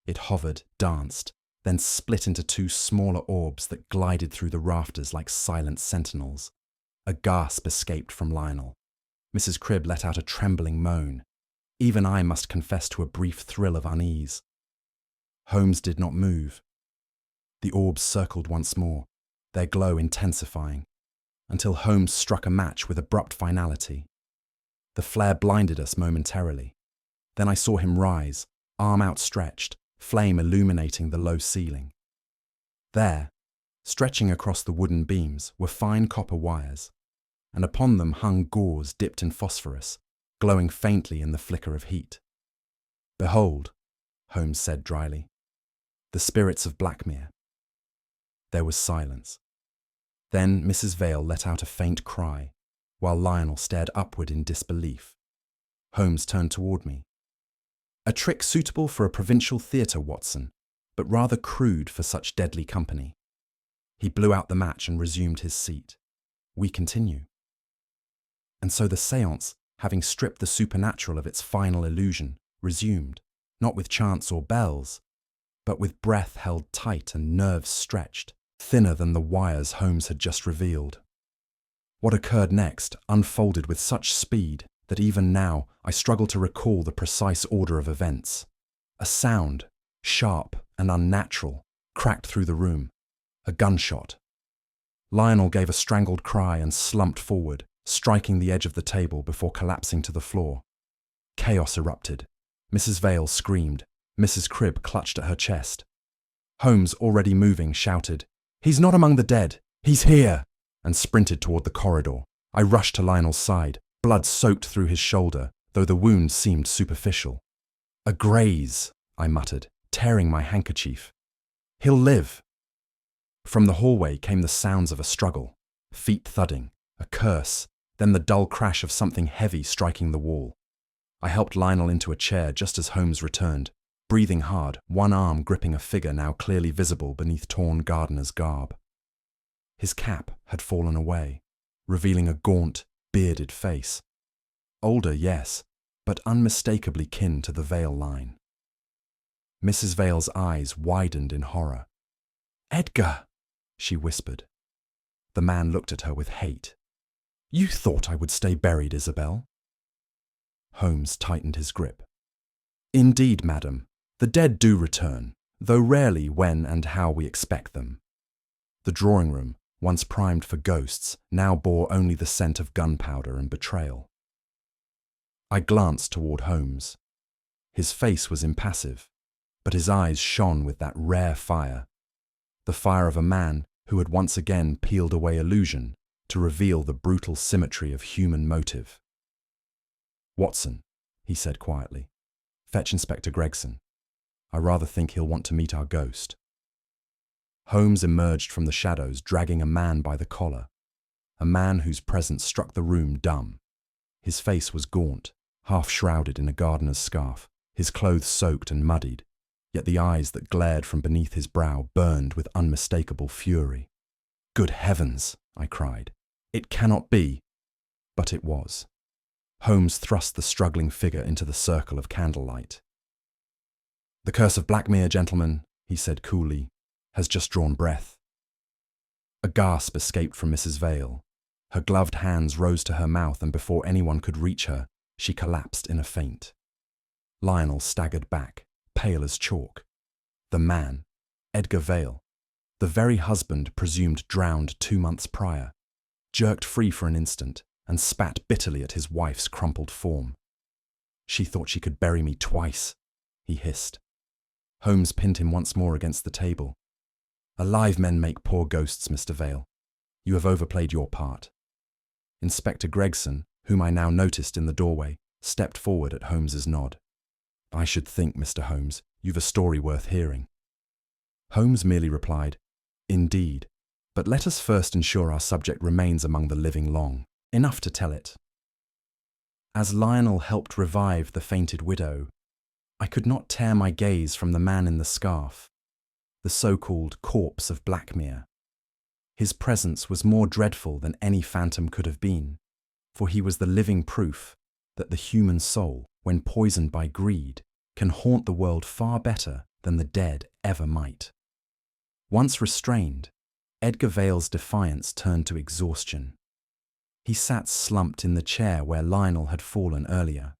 It hovered, danced, then split into 2 smaller orbs that glided through the rafters like silent sentinels. A gasp escaped from Lionel. Mrs. Cribb let out a trembling moan. Even I must confess to a brief thrill of unease. Holmes did not move. The orbs circled once more, their glow intensifying, until Holmes struck a match with abrupt finality. The flare blinded us momentarily. Then I saw him rise, arm outstretched, flame illuminating the low ceiling. There, stretching across the wooden beams, were fine copper wires, and upon them hung gauze dipped in phosphorus, glowing faintly in the flicker of heat. "Behold," Holmes said dryly, "the spirits of Blackmere." There was silence. Then Mrs. Vale let out a faint cry, while Lionel stared upward in disbelief. Holmes turned toward me. "A trick suitable for a provincial theatre, Watson, but rather crude for such deadly company." He blew out the match and resumed his seat. We continue. And so the séance, having stripped the supernatural of its final illusion, resumed, not with chants or bells, but with breath held tight and nerves stretched, thinner than the wires Holmes had just revealed. What occurred next unfolded with such speed that even now I struggle to recall the precise order of events. A sound, sharp and unnatural, cracked through the room. A gunshot. Lionel gave a strangled cry and slumped forward, striking the edge of the table before collapsing to the floor. Chaos erupted. Mrs. Vale screamed. Mrs. Cribb clutched at her chest. Holmes, already moving, shouted, "He's not among the dead! He's here!" and sprinted toward the corridor. I rushed to Lionel's side, blood soaked through his shoulder, though the wound seemed superficial. "A graze," I muttered, tearing my handkerchief. "He'll live." From the hallway came the sounds of a struggle, feet thudding, a curse, then the dull crash of something heavy striking the wall. I helped Lionel into a chair just as Holmes returned, breathing hard, one arm gripping a figure now clearly visible beneath torn gardener's garb. His cap had fallen away, revealing a gaunt, bearded face. Older, yes, but unmistakably kin to the Vale line. Mrs. Vale's eyes widened in horror. "Edgar," she whispered. The man looked at her with hate. "You thought I would stay buried, Isabel?" Holmes tightened his grip. "Indeed, madam, the dead do return, though rarely when and how we expect them." The drawing room, once primed for ghosts, now bore only the scent of gunpowder and betrayal. I glanced toward Holmes. His face was impassive, but his eyes shone with that rare fire, the fire of a man who had once again peeled away illusion to reveal the brutal symmetry of human motive. "Watson," he said quietly, "fetch Inspector Gregson. I rather think he'll want to meet our ghost." Holmes emerged from the shadows dragging a man by the collar, a man whose presence struck the room dumb. His face was gaunt, half shrouded in a gardener's scarf, his clothes soaked and muddied, yet the eyes that glared from beneath his brow burned with unmistakable fury. "Good heavens!" I cried. "It cannot be!" But it was. Holmes thrust the struggling figure into the circle of candlelight. "The curse of Blackmere, gentlemen," he said coolly, "has just drawn breath." A gasp escaped from Mrs. Vale. Her gloved hands rose to her mouth, and before anyone could reach her, she collapsed in a faint. Lionel staggered back, pale as chalk. The man, Edgar Vale, the very husband presumed drowned 2 months prior, jerked free for an instant and spat bitterly at his wife's crumpled form. "She thought she could bury me twice," he hissed. Holmes pinned him once more against the table. "Alive men make poor ghosts, Mr. Vale. You have overplayed your part." Inspector Gregson, whom I now noticed in the doorway, stepped forward at Holmes's nod. "I should think, Mr. Holmes, you've a story worth hearing." Holmes merely replied, "Indeed, but let us first ensure our subject remains among the living long, enough to tell it." As Lionel helped revive the fainted widow, I could not tear my gaze from the man in the scarf, the so-called corpse of Blackmere. His presence was more dreadful than any phantom could have been, for he was the living proof that the human soul, when poisoned by greed, can haunt the world far better than the dead ever might. Once restrained, Edgar Vale's defiance turned to exhaustion. He sat slumped in the chair where Lionel had fallen earlier,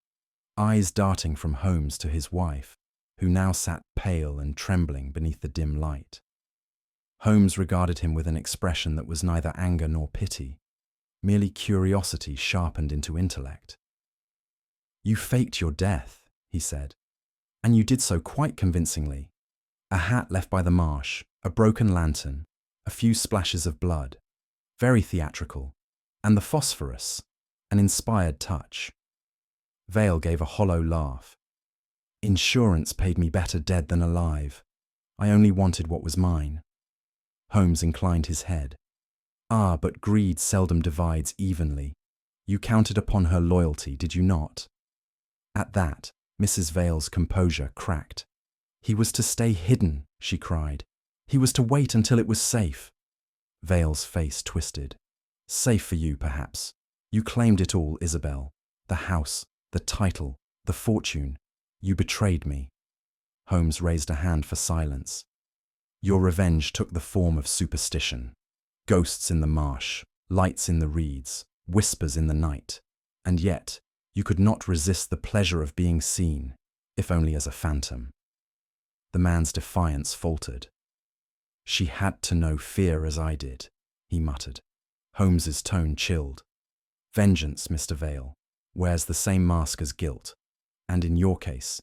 eyes darting from Holmes to his wife, who now sat pale and trembling beneath the dim light. Holmes regarded him with an expression that was neither anger nor pity, merely curiosity sharpened into intellect. "You faked your death," he said, "and you did so quite convincingly. A hat left by the marsh, a broken lantern, a few splashes of blood, very theatrical, and the phosphorus, an inspired touch." Vale gave a hollow laugh. "Insurance paid me better dead than alive. I only wanted what was mine." Holmes inclined his head. "Ah, but greed seldom divides evenly. You counted upon her loyalty, did you not?" At that, Mrs. Vale's composure cracked. "He was to stay hidden," she cried. "He was to wait until it was safe." Vale's face twisted. "Safe for you, perhaps. You claimed it all, Isabel. The house, the title, the fortune. You betrayed me." Holmes raised a hand for silence. "Your revenge took the form of superstition. Ghosts in the marsh, lights in the reeds, whispers in the night. And yet, you could not resist the pleasure of being seen, if only as a phantom." The man's defiance faltered. "She had to know fear as I did," he muttered. Holmes's tone chilled. "Vengeance, Mr. Vale, wears the same mask as guilt, and in your case,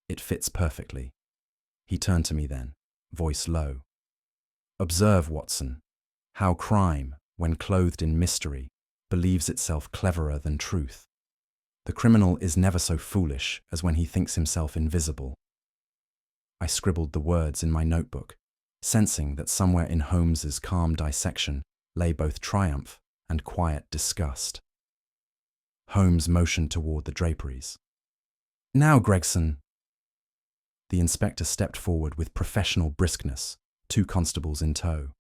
it fits perfectly." He turned to me then, voice low. "Observe, Watson, how crime, when clothed in mystery, believes itself cleverer than truth. The criminal is never so foolish as when he thinks himself invisible." I scribbled the words in my notebook, sensing that somewhere in Holmes's calm dissection lay both triumph and quiet disgust. Holmes motioned toward the draperies. "Now, Gregson." The inspector stepped forward with professional briskness, 2 constables in tow.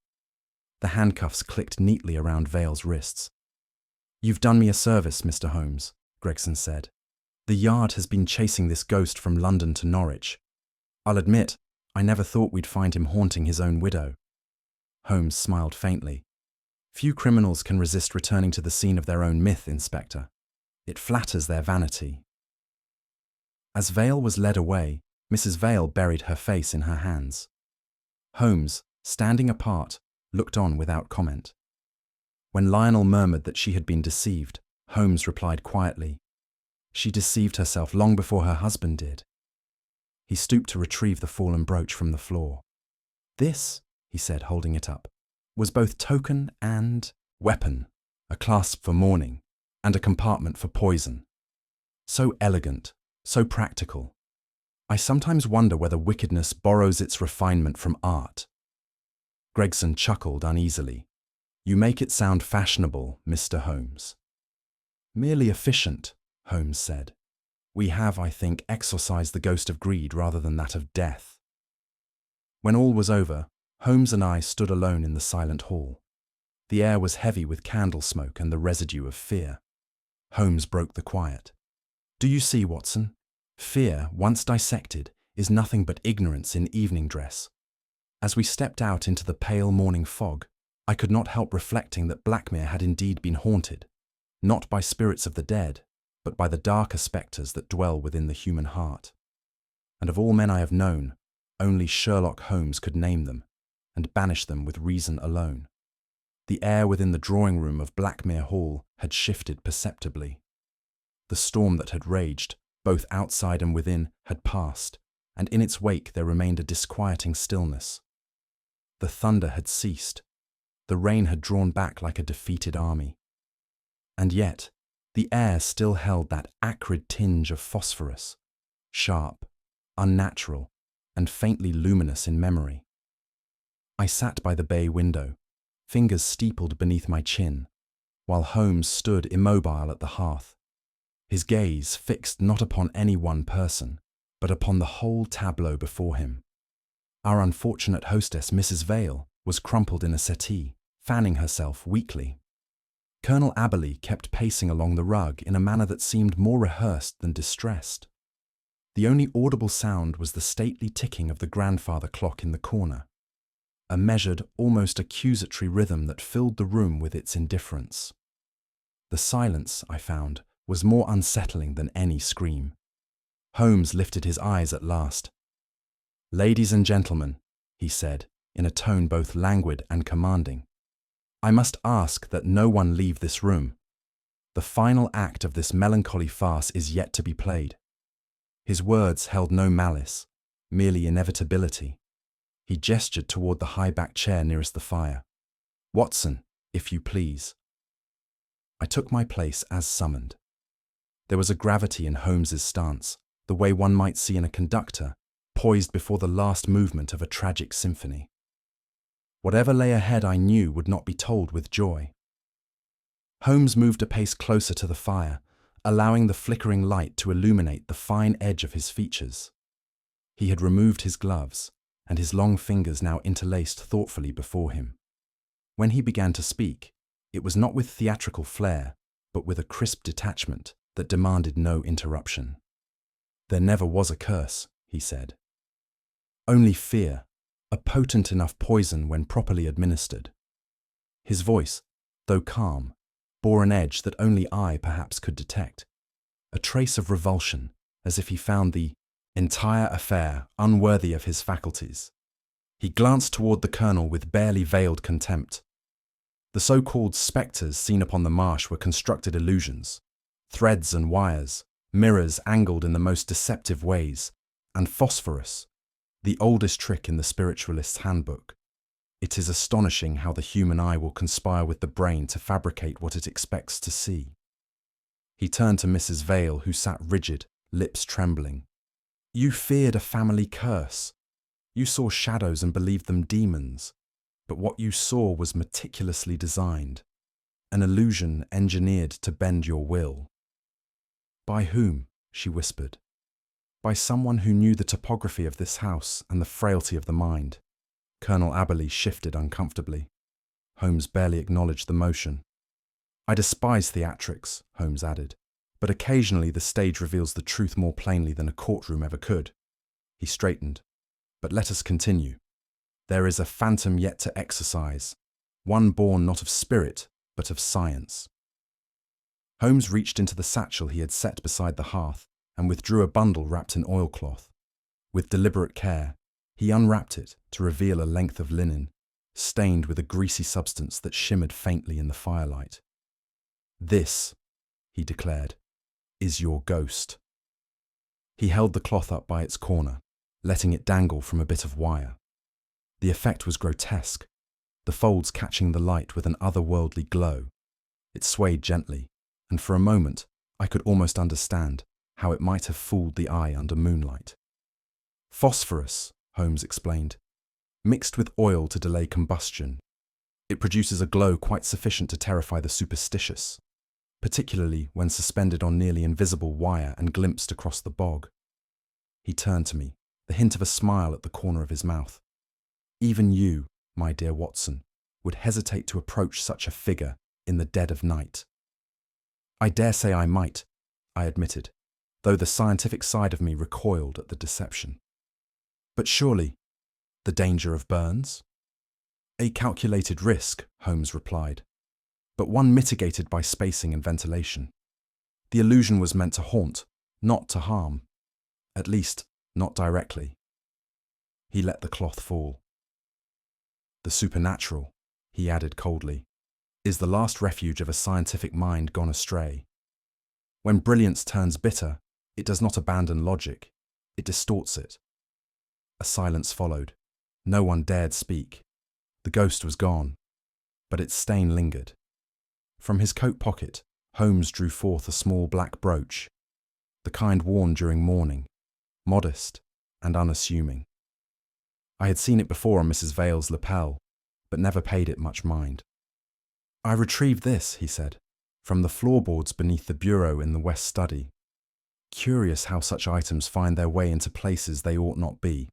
The handcuffs clicked neatly around Vale's wrists. "You've done me a service, Mr. Holmes," Gregson said. "The Yard has been chasing this ghost from London to Norwich. I'll admit, I never thought we'd find him haunting his own widow. Holmes smiled faintly. Few criminals can resist returning to the scene of their own myth, Inspector. It flatters their vanity. As Vale was led away, Mrs. Vale buried her face in her hands. Holmes, standing apart, looked on without comment. When Lionel murmured that she had been deceived, Holmes replied quietly, "She deceived herself long before her husband did." He stooped to retrieve the fallen brooch from the floor. "This," he said, holding it up, "was both token and weapon, a clasp for mourning, and a compartment for poison. So elegant, so practical. I sometimes wonder whether wickedness borrows its refinement from art." Gregson chuckled uneasily. "You make it sound fashionable, Mr. Holmes." "Merely efficient," Holmes said. "We have, I think, exorcised the ghost of greed rather than that of death." When all was over, Holmes and I stood alone in the silent hall. The air was heavy with candle smoke and the residue of fear. Holmes broke the quiet. "Do you see, Watson? Fear, once dissected, is nothing but ignorance in evening dress. As we stepped out into the pale morning fog, I could not help reflecting that Blackmere had indeed been haunted, not by spirits of the dead, but by the darker spectres that dwell within the human heart. And of all men I have known, only Sherlock Holmes could name them, and banish them with reason alone. The air within the drawing-room of Blackmere Hall had shifted perceptibly. The storm that had raged, both outside and within, had passed, and in its wake there remained a disquieting stillness. The thunder had ceased. The rain had drawn back like a defeated army. And yet, the air still held that acrid tinge of phosphorus, sharp, unnatural, and faintly luminous in memory. I sat by the bay window, fingers steepled beneath my chin, while Holmes stood immobile at the hearth, his gaze fixed not upon any one person, but upon the whole tableau before him. Our unfortunate hostess, Mrs. Vale, was crumpled in a settee, fanning herself weakly. Colonel Aberley kept pacing along the rug in a manner that seemed more rehearsed than distressed. The only audible sound was the stately ticking of the grandfather clock in the corner, a measured, almost accusatory rhythm that filled the room with its indifference. The silence, I found, was more unsettling than any scream. Holmes lifted his eyes at last. "Ladies and gentlemen," he said, in a tone both languid and commanding, "I must ask that no one leave this room. The final act of this melancholy farce is yet to be played." His words held no malice, merely inevitability. He gestured toward the high-backed chair nearest the fire. "Watson, if you please." I took my place as summoned. There was a gravity in Holmes's stance, the way one might see in a conductor, poised before the last movement of a tragic symphony. Whatever lay ahead I knew would not be told with joy. Holmes moved a pace closer to the fire, allowing the flickering light to illuminate the fine edge of his features. He had removed his gloves, and his long fingers now interlaced thoughtfully before him. When he began to speak, it was not with theatrical flair, but with a crisp detachment that demanded no interruption. "There never was a curse," he said. "Only fear, a potent enough poison when properly administered." His voice, though calm, bore an edge that only I perhaps could detect, a trace of revulsion, as if he found the entire affair unworthy of his faculties. He glanced toward the colonel with barely veiled contempt. The so-called spectres seen upon the marsh were constructed illusions, threads and wires, mirrors angled in the most deceptive ways, and phosphorus, the oldest trick in the spiritualist's handbook. It is astonishing how the human eye will conspire with the brain to fabricate what it expects to see. He turned to Mrs. Vale, who sat rigid, lips trembling. "You feared a family curse. You saw shadows and believed them demons. But what you saw was meticulously designed, an illusion engineered to bend your will." "By whom?" she whispered. "By someone who knew the topography of this house and the frailty of the mind." Colonel Aberley shifted uncomfortably. Holmes barely acknowledged the motion. "I despise theatrics," Holmes added, "but occasionally the stage reveals the truth more plainly than a courtroom ever could." He straightened, But let us continue. There is a phantom yet to exercise, one born not of spirit, but of science. Holmes reached into the satchel he had set beside the hearth and withdrew a bundle wrapped in oilcloth. With deliberate care, he unwrapped it to reveal a length of linen, stained with a greasy substance that shimmered faintly in the firelight. "This," he declared, "is your ghost." He held the cloth up by its corner, letting it dangle from a bit of wire. The effect was grotesque, the folds catching the light with an otherworldly glow. It swayed gently, and for a moment I could almost understand how it might have fooled the eye under moonlight. "Phosphorus," Holmes explained, "mixed with oil to delay combustion. It produces a glow quite sufficient to terrify the superstitious, particularly when suspended on nearly invisible wire and glimpsed across the bog." He turned to me, the hint of a smile at the corner of his mouth. "Even you, my dear Watson, would hesitate to approach such a figure in the dead of night." "I dare say I might," I admitted, though the scientific side of me recoiled at the deception. "But surely, the danger of burns?" "A calculated risk," Holmes replied, "but one mitigated by spacing and ventilation. The illusion was meant to haunt, not to harm. At least, not directly." He let the cloth fall. "The supernatural," he added coldly, "is the last refuge of a scientific mind gone astray. When brilliance turns bitter, it does not abandon logic, it distorts it." A silence followed. No one dared speak. The ghost was gone, but its stain lingered. From his coat pocket, Holmes drew forth a small black brooch, the kind worn during mourning, modest and unassuming. I had seen it before on Mrs. Vale's lapel, but never paid it much mind. "I retrieved this," he said, "from the floorboards beneath the bureau in the west study. Curious how such items find their way into places they ought not be."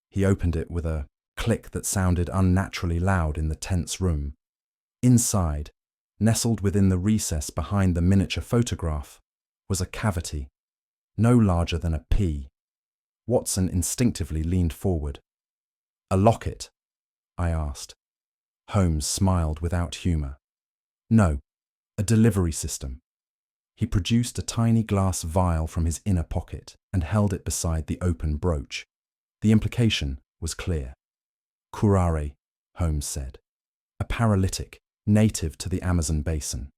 He opened it with a click that sounded unnaturally loud in the tense room. Inside, nestled within the recess behind the miniature photograph, was a cavity, no larger than a pea. Watson instinctively leaned forward. "A locket?" I asked. Holmes smiled without humour. "No, a delivery system." He produced a tiny glass vial from his inner pocket and held it beside the open brooch. The implication was clear. "Curare," Holmes said. "A paralytic, native to the Amazon basin.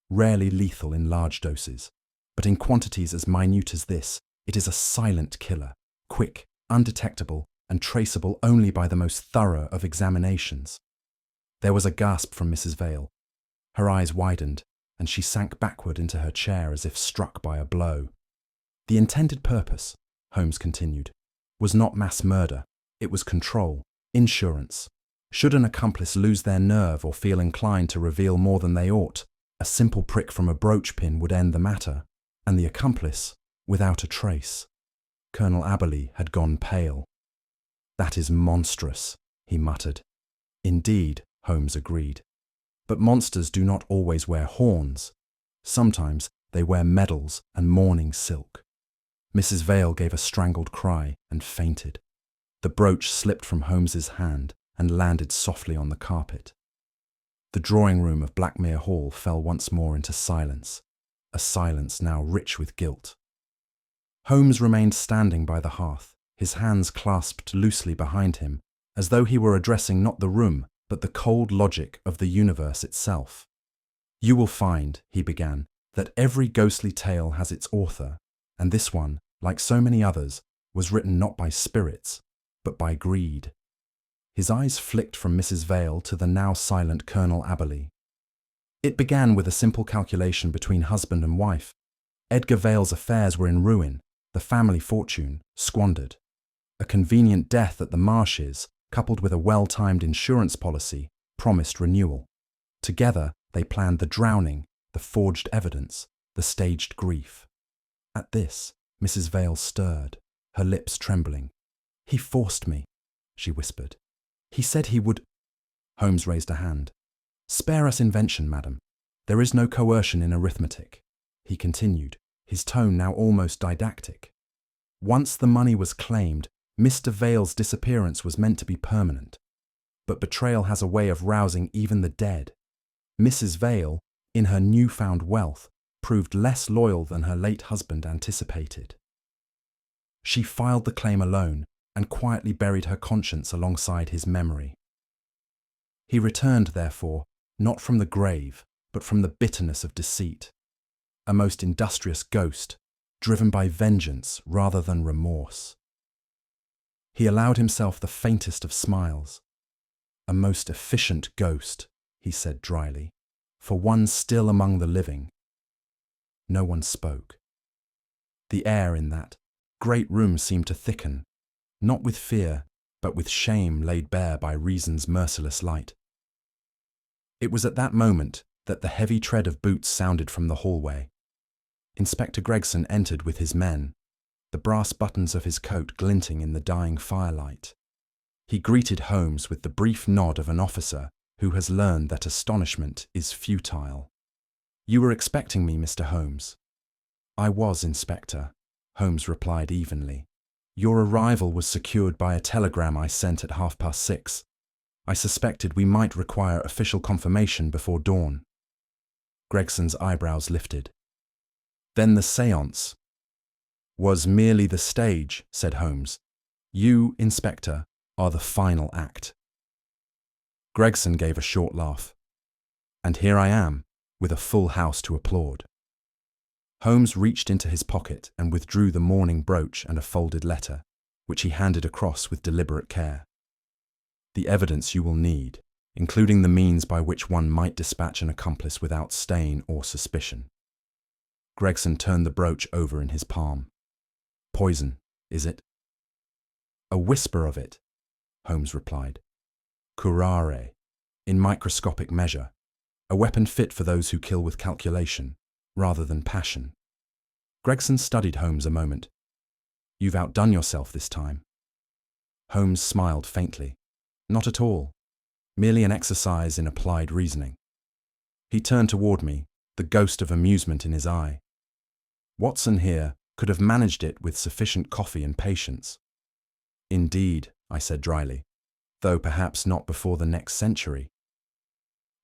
Rarely lethal in large doses, but in quantities as minute as this, it is a silent killer, quick, undetectable, and traceable only by the most thorough of examinations." There was a gasp from Mrs. Vale. Her eyes widened, and she sank backward into her chair as if struck by a blow. "The intended purpose," Holmes continued, "was not mass murder. It was control, insurance. Should an accomplice lose their nerve or feel inclined to reveal more than they ought, a simple prick from a brooch pin would end the matter, and the accomplice without a trace." Colonel Aberley had gone pale. "That is monstrous," he muttered. "Indeed," Holmes agreed. "But monsters do not always wear horns. Sometimes they wear medals and mourning silk." Mrs. Vale gave a strangled cry and fainted. The brooch slipped from Holmes's hand and landed softly on the carpet. The drawing room of Blackmere Hall fell once more into silence, a silence now rich with guilt. Holmes remained standing by the hearth, his hands clasped loosely behind him, as though he were addressing not the room, but the cold logic of the universe itself. "You will find," he began, "that every ghostly tale has its author, and this one, like so many others, was written not by spirits, but by greed." His eyes flicked from Mrs. Vale to the now silent Colonel Aberley. "It began with a simple calculation between husband and wife. Edgar Vale's affairs were in ruin, the family fortune squandered. A convenient death at the Marshes, coupled with a well-timed insurance policy, promised renewal. Together, they planned the drowning, the forged evidence, the staged grief." At this, Mrs. Vale stirred, her lips trembling. "He forced me," she whispered. "He said he would—" Holmes raised a hand. "Spare us invention, madam. There is no coercion in arithmetic," he continued, his tone now almost didactic. "Once the money was claimed, Mr. Vale's disappearance was meant to be permanent, but betrayal has a way of rousing even the dead. Mrs. Vale, in her newfound wealth, proved less loyal than her late husband anticipated. She filed the claim alone and quietly buried her conscience alongside his memory. He returned, therefore, not from the grave, but from the bitterness of deceit, a most industrious ghost, driven by vengeance rather than remorse. He allowed himself the faintest of smiles. "A most efficient ghost," he said dryly, "for one still among the living." No one spoke. The air in that great room seemed to thicken, not with fear, but with shame laid bare by reason's merciless light. It was at that moment that the heavy tread of boots sounded from the hallway. Inspector Gregson entered with his men, the brass buttons of his coat glinting in the dying firelight. He greeted Holmes with the brief nod of an officer who has learned that astonishment is futile. "You were expecting me, Mr. Holmes." "I was, Inspector," Holmes replied evenly. "Your arrival was secured by a telegram I sent at 6:30. I suspected we might require official confirmation before dawn." Gregson's eyebrows lifted. "Then the séance was merely the stage," said Holmes. "You, Inspector, are the final act." Gregson gave a short laugh. "And here I am, with a full house to applaud." Holmes reached into his pocket and withdrew the mourning brooch and a folded letter, which he handed across with deliberate care. "The evidence you will need, including the means by which one might dispatch an accomplice without stain or suspicion." Gregson turned the brooch over in his palm. "Poison, is it?" "A whisper of it," Holmes replied. "Curare, in microscopic measure, a weapon fit for those who kill with calculation, rather than passion." Gregson studied Holmes a moment. "You've outdone yourself this time." Holmes smiled faintly. "Not at all. Merely an exercise in applied reasoning." He turned toward me, the ghost of amusement in his eye. "Watson here could have managed it with sufficient coffee and patience." "Indeed," I said dryly, "though perhaps not before the next century."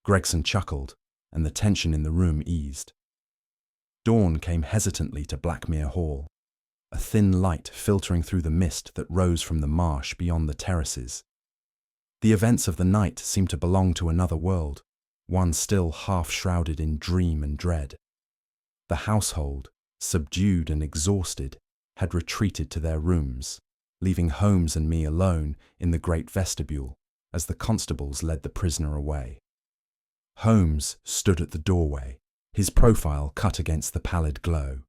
Gregson chuckled, and the tension in the room eased. Dawn came hesitantly to Blackmere Hall, a thin light filtering through the mist that rose from the marsh beyond the terraces. The events of the night seemed to belong to another world, one still half-shrouded in dream and dread. The household, subdued and exhausted, had retreated to their rooms, leaving Holmes and me alone in the great vestibule as the constables led the prisoner away. Holmes stood at the doorway, his profile cut against the pallid glow.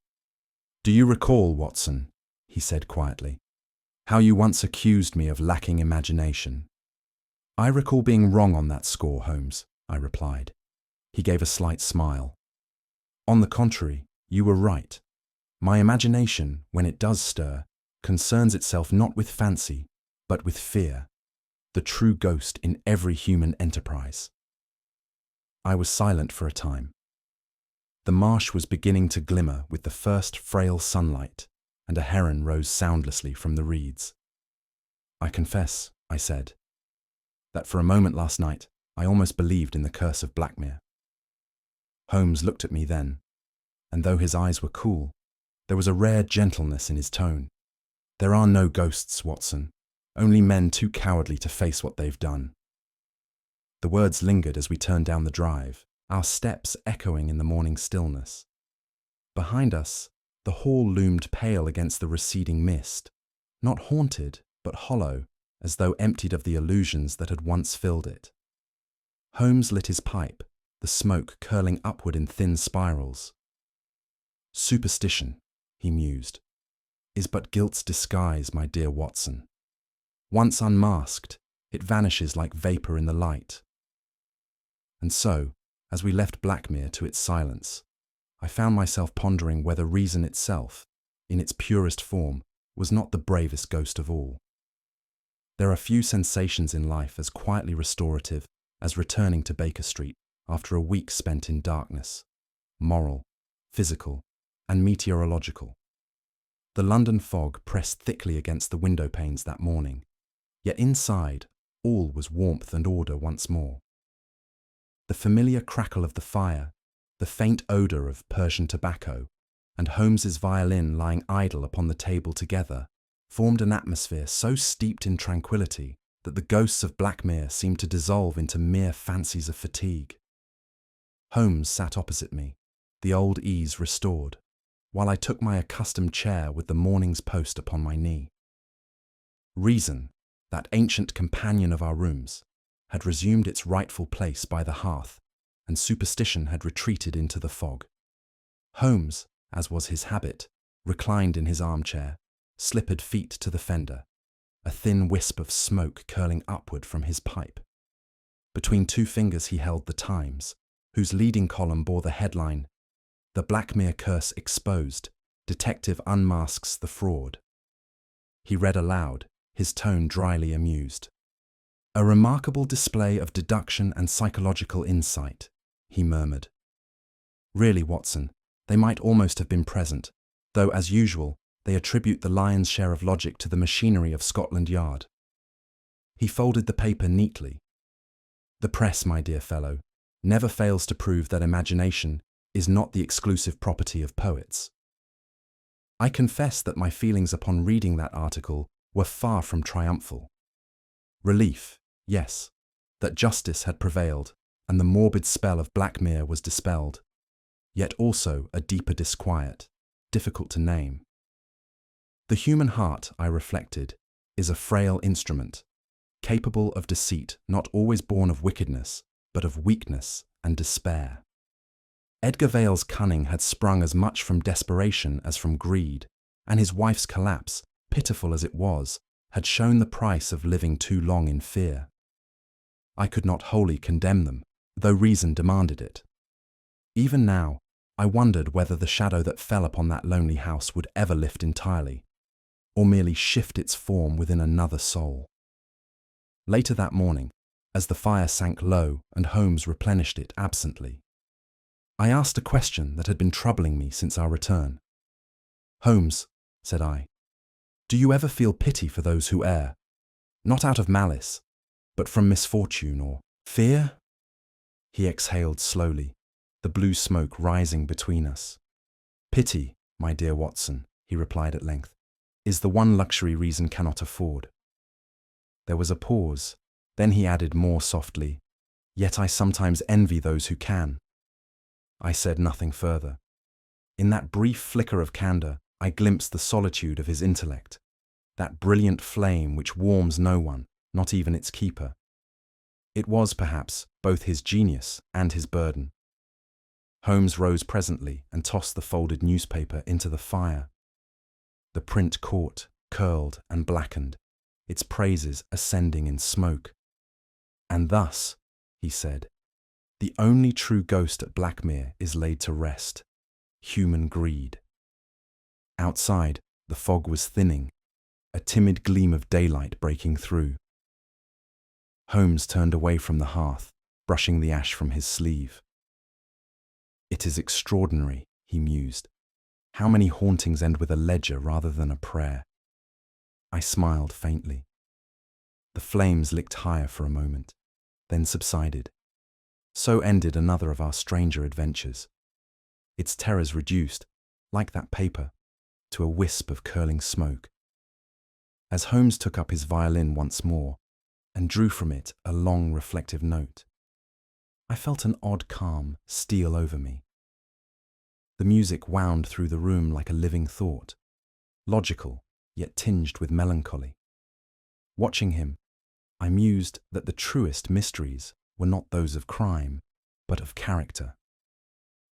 "Do you recall, Watson," he said quietly, "how you once accused me of lacking imagination?" "I recall being wrong on that score, Holmes," I replied. He gave a slight smile. "On the contrary, you were right. My imagination, when it does stir, concerns itself not with fancy, but with fear, the true ghost in every human enterprise." I was silent for a time. The marsh was beginning to glimmer with the first frail sunlight, and a heron rose soundlessly from the reeds. "I confess," I said, "that for a moment last night I almost believed in the curse of Blackmere." Holmes looked at me then, and though his eyes were cool, there was a rare gentleness in his tone. "There are no ghosts, Watson, only men too cowardly to face what they've done." The words lingered as we turned down the drive, our steps echoing in the morning stillness. Behind us, the hall loomed pale against the receding mist, not haunted, but hollow, as though emptied of the illusions that had once filled it. Holmes lit his pipe, the smoke curling upward in thin spirals. "Superstition," he mused, "is but guilt's disguise, my dear Watson. Once unmasked, it vanishes like vapour in the light." And so, as we left Blackmere to its silence, I found myself pondering whether reason itself, in its purest form, was not the bravest ghost of all. There are few sensations in life as quietly restorative as returning to Baker Street after a week spent in darkness, moral, physical, and meteorological. The London fog pressed thickly against the window panes that morning, yet inside all was warmth and order once more. The familiar crackle of the fire, the faint odour of Persian tobacco, and Holmes's violin lying idle upon the table together formed an atmosphere so steeped in tranquillity that the ghosts of Blackmere seemed to dissolve into mere fancies of fatigue. Holmes sat opposite me, the old ease restored, while I took my accustomed chair with the morning's post upon my knee. Reason, that ancient companion of our rooms, had resumed its rightful place by the hearth, and superstition had retreated into the fog. Holmes, as was his habit, reclined in his armchair, slippered feet to the fender, a thin wisp of smoke curling upward from his pipe. Between two fingers he held the Times, whose leading column bore the headline, "The Blackmere Curse Exposed. Detective Unmasks the Fraud." He read aloud, his tone dryly amused. "A remarkable display of deduction and psychological insight," he murmured. "Really, Watson, they might almost have been present, though, as usual, they attribute the lion's share of logic to the machinery of Scotland Yard." He folded the paper neatly. "The press, my dear fellow, never fails to prove that imagination is not the exclusive property of poets." I confess that my feelings upon reading that article were far from triumphal. Relief, yes, that justice had prevailed and the morbid spell of Blackmere was dispelled, yet also a deeper disquiet, difficult to name. The human heart, I reflected, is a frail instrument, capable of deceit not always born of wickedness, but of weakness and despair. Edgar Vale's cunning had sprung as much from desperation as from greed, and his wife's collapse, pitiful as it was, had shown the price of living too long in fear. I could not wholly condemn them, though reason demanded it. Even now, I wondered whether the shadow that fell upon that lonely house would ever lift entirely, or merely shift its form within another soul. Later that morning, as the fire sank low and Holmes replenished it absently, I asked a question that had been troubling me since our return. "Holmes," said I, "do you ever feel pity for those who err, not out of malice, but from misfortune or fear?" He exhaled slowly, the blue smoke rising between us. "Pity, my dear Watson," he replied at length, "is the one luxury reason cannot afford." There was a pause, then he added more softly, "Yet I sometimes envy those who can." I said nothing further. In that brief flicker of candour, I glimpsed the solitude of his intellect, that brilliant flame which warms no one, not even its keeper. It was, perhaps, both his genius and his burden. Holmes rose presently and tossed the folded newspaper into the fire. The print caught, curled, and blackened, its praises ascending in smoke. "And thus," he said, "the only true ghost at Blackmere is laid to rest: human greed." Outside, the fog was thinning, a timid gleam of daylight breaking through. Holmes turned away from the hearth, brushing the ash from his sleeve. "It is extraordinary," he mused, "how many hauntings end with a ledger rather than a prayer." I smiled faintly. The flames licked higher for a moment, then subsided. So ended another of our stranger adventures. Its terrors reduced, like that paper, to a wisp of curling smoke. As Holmes took up his violin once more and drew from it a long reflective note, I felt an odd calm steal over me. The music wound through the room like a living thought, logical yet tinged with melancholy. Watching him, I mused that the truest mysteries were not those of crime, but of character,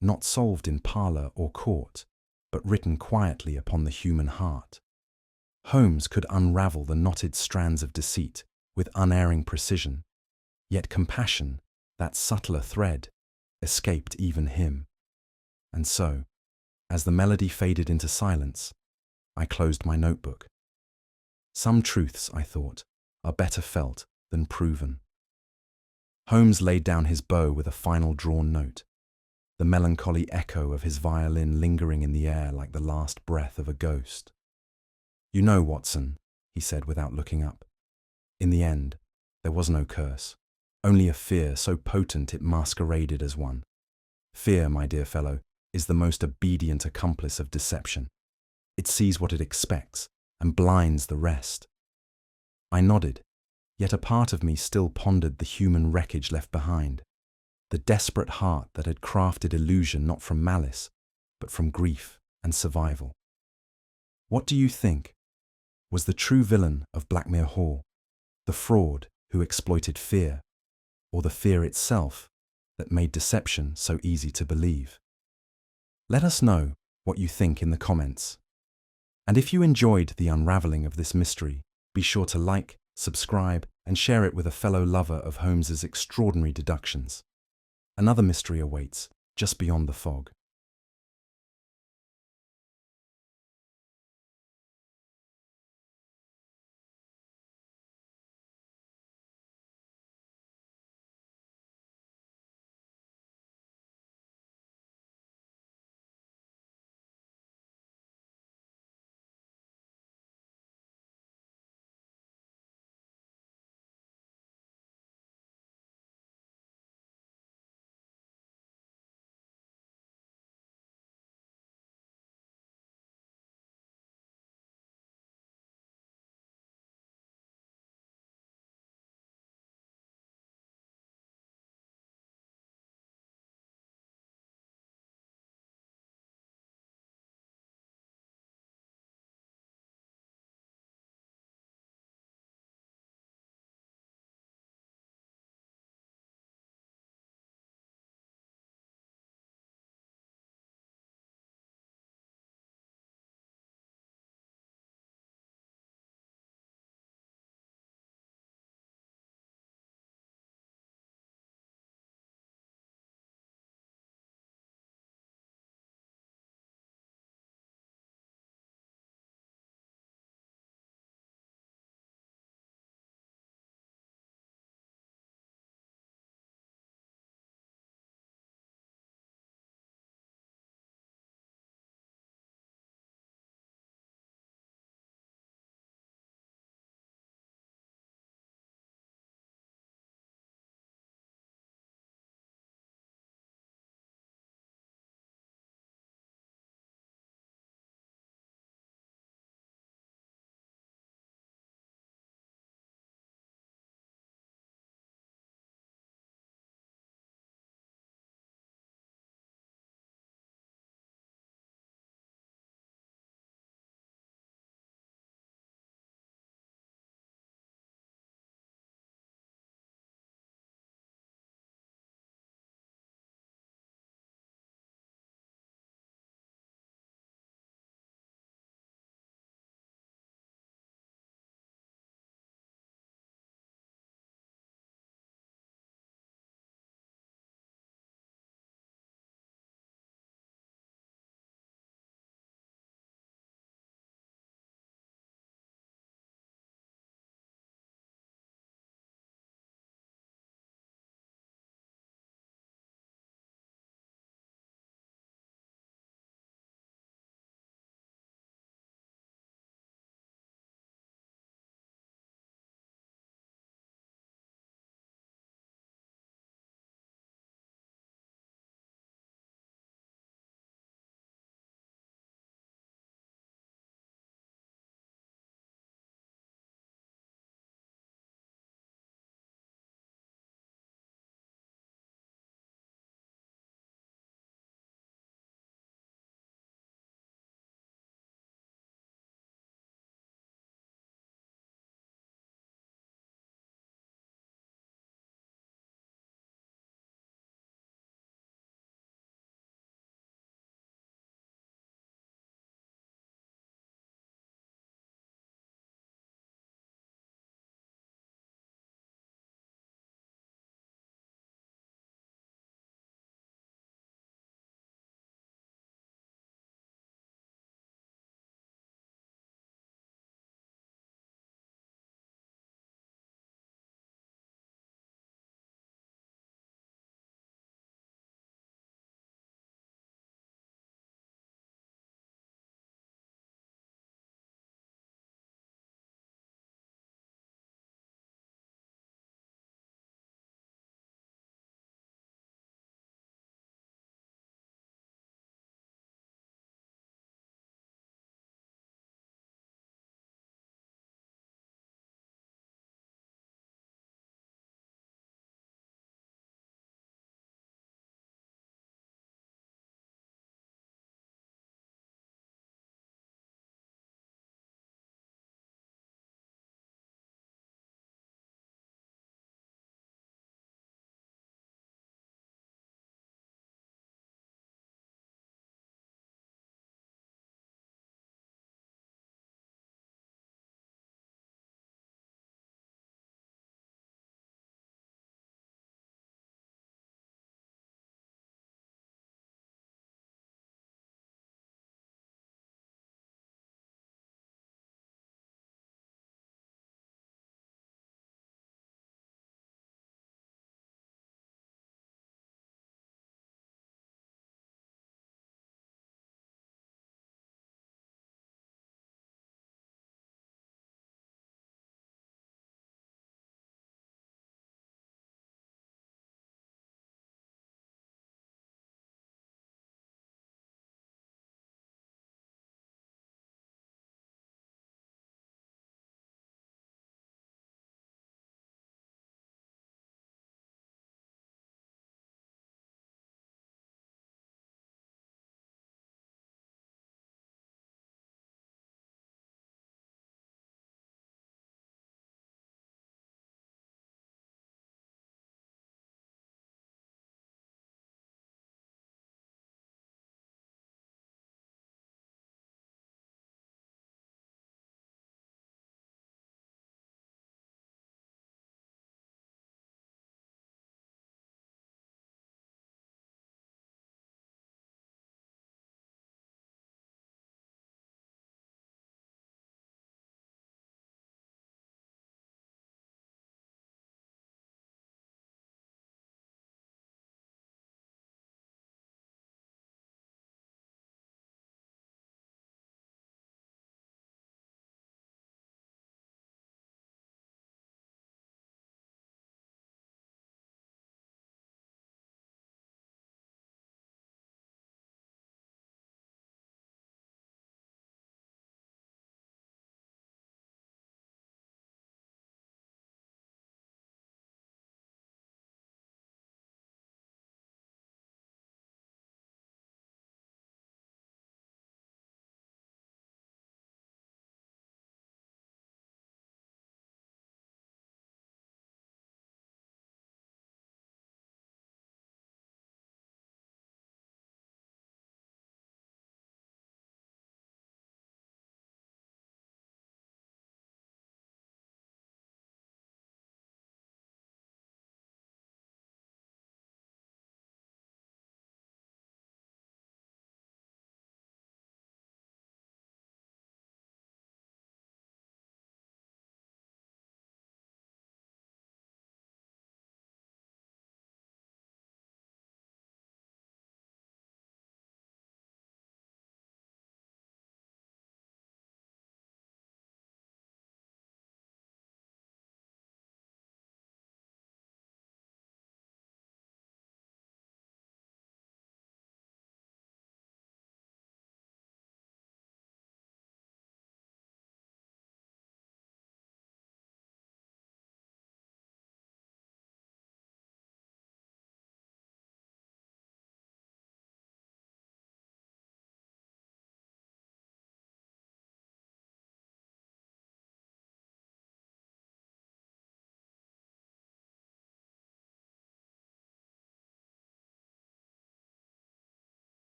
not solved in parlour or court, but written quietly upon the human heart. Holmes could unravel the knotted strands of deceit with unerring precision, yet compassion, that subtler thread, escaped even him. And so, as the melody faded into silence, I closed my notebook. Some truths, I thought, are better felt than proven. Holmes laid down his bow with a final drawn note, the melancholy echo of his violin lingering in the air like the last breath of a ghost. "You know, Watson," he said without looking up. In the end, there was no curse, only a fear so potent it masqueraded as one. Fear, my dear fellow, is the most obedient accomplice of deception. It sees what it expects and blinds the rest. I nodded, yet a part of me still pondered the human wreckage left behind, the desperate heart that had crafted illusion not from malice, but from grief and survival. What do you think? Was the true villain of Blackmere Hall the fraud who exploited fear, or the fear itself that made deception so easy to believe? Let us know what you think in the comments. And if you enjoyed the unravelling of this mystery, be sure to like, subscribe, and share it with a fellow lover of Holmes's extraordinary deductions. Another mystery awaits just beyond the fog.